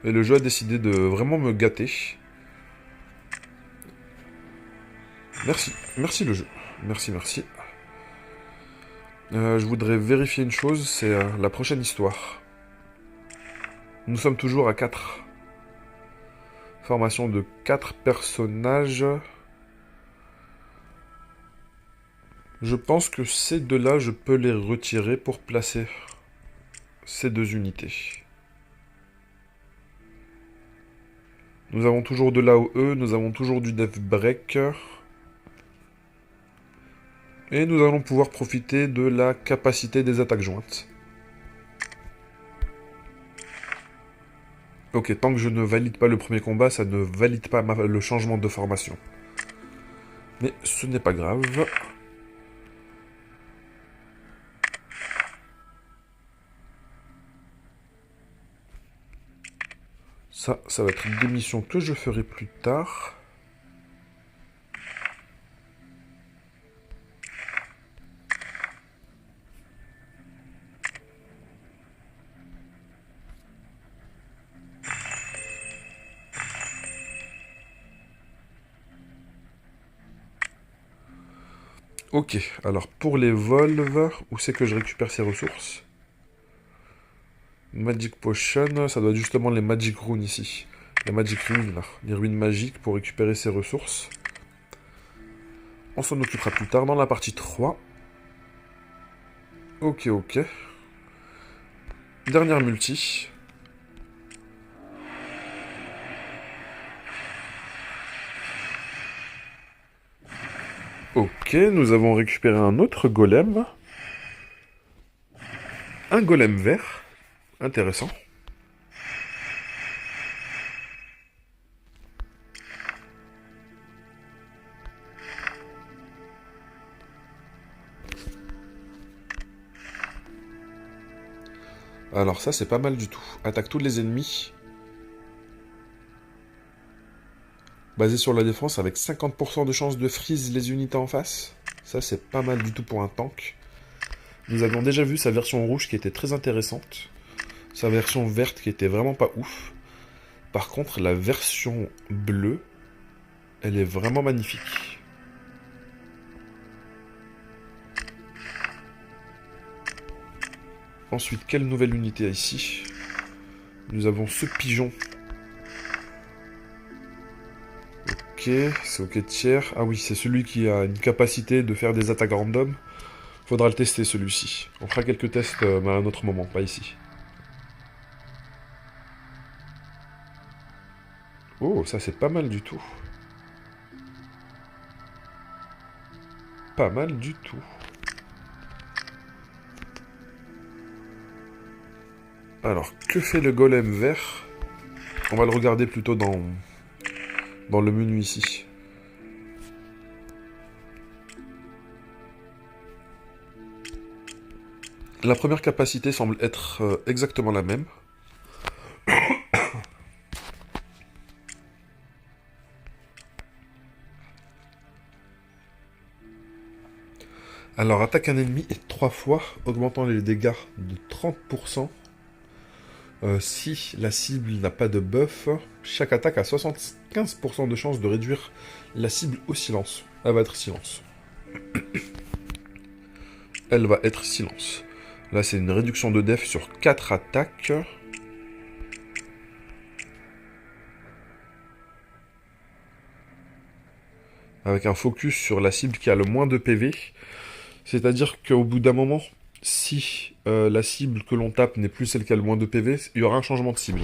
Et le jeu a décidé de vraiment me gâter. Merci. Merci le jeu. Merci, merci. Je voudrais vérifier une chose, c'est la prochaine histoire. Nous sommes toujours à 4. Formation de 4 personnages. Je pense que ces deux-là, je peux les retirer pour placer ces 2 unités. Nous avons toujours de l'AOE, nous avons toujours du Deathbreaker. Et nous allons pouvoir profiter de la capacité des attaques jointes. Ok, tant que je ne valide pas le premier combat, ça ne valide pas le changement de formation. Mais ce n'est pas grave. Ça va être une missions que je ferai plus tard. Ok, alors pour les volves, où c'est que je récupère ces ressources? Magic Potion, ça doit être justement les Magic Runes ici. Les Magic Runes, là. Les ruines magiques pour récupérer ces ressources. On s'en occupera plus tard dans la partie 3. Ok, ok. Dernière multi. Ok, nous avons récupéré un autre golem. Un golem vert. Intéressant. Alors ça, c'est pas mal du tout. Attaque tous les ennemis. Basé sur la défense avec 50% de chance de freeze les unités en face. Ça, c'est pas mal du tout pour un tank. Nous avions déjà vu sa version rouge qui était très intéressante. Sa version verte qui était vraiment pas ouf. Par contre, la version bleue, elle est vraiment magnifique. Ensuite, quelle nouvelle unité ici? Nous avons ce pigeon. Ok, c'est ok tiers. Ah oui, c'est celui qui a une capacité de faire des attaques random. Faudra le tester celui-ci. On fera quelques tests à un autre moment, pas ici. Oh, ça c'est pas mal du tout. Pas mal du tout. Alors, que fait le golem vert? On va le regarder plutôt dans le menu ici. La première capacité semble être exactement la même. Alors, attaque un ennemi et 3 fois, augmentant les dégâts de 30%. Si la cible n'a pas de buff, chaque attaque a 75% de chance de réduire la cible au silence. Elle va être silence. Elle va être silence. Là, c'est une réduction de def sur 4 attaques. avec un focus sur la cible qui a le moins de PV. C'est-à-dire qu'au bout d'un moment, si la cible que l'on tape n'est plus celle qui a le moins de PV, il y aura un changement de cible.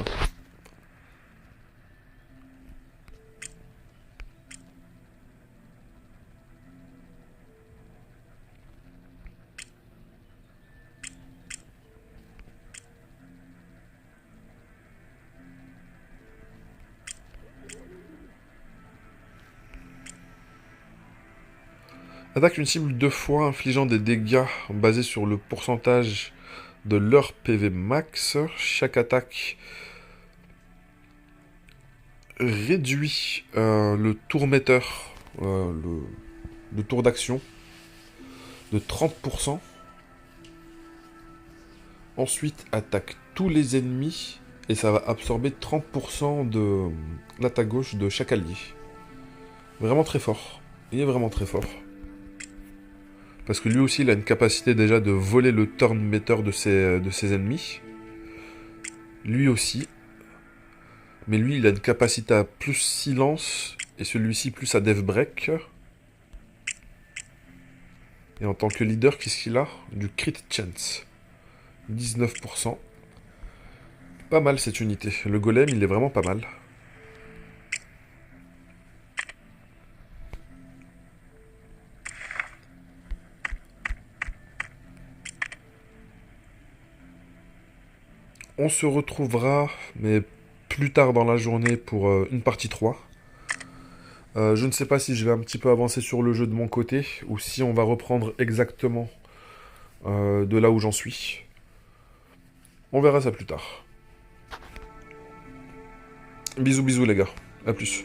Attaque une cible 2 fois, infligeant des dégâts basés sur le pourcentage de leur PV max. Chaque attaque réduit le tourmetteur, le tour d'action, de 30%. Ensuite, attaque tous les ennemis et ça va absorber 30% de l'attaque gauche de chaque allié. Vraiment très fort. Il est vraiment très fort. Parce que lui aussi, il a une capacité déjà de voler le turn meter de ses ennemis. Lui aussi. Mais lui, il a une capacité à plus silence. Et celui-ci plus à death break. Et en tant que leader, qu'est-ce qu'il a? Du crit chance. 19%. Pas mal cette unité. Le golem, il est vraiment pas mal. On se retrouvera, mais plus tard dans la journée, pour une partie 3. Je ne sais pas si je vais un petit peu avancer sur le jeu de mon côté, ou si on va reprendre exactement de là où j'en suis. On verra ça plus tard. Bisous bisous les gars, à plus.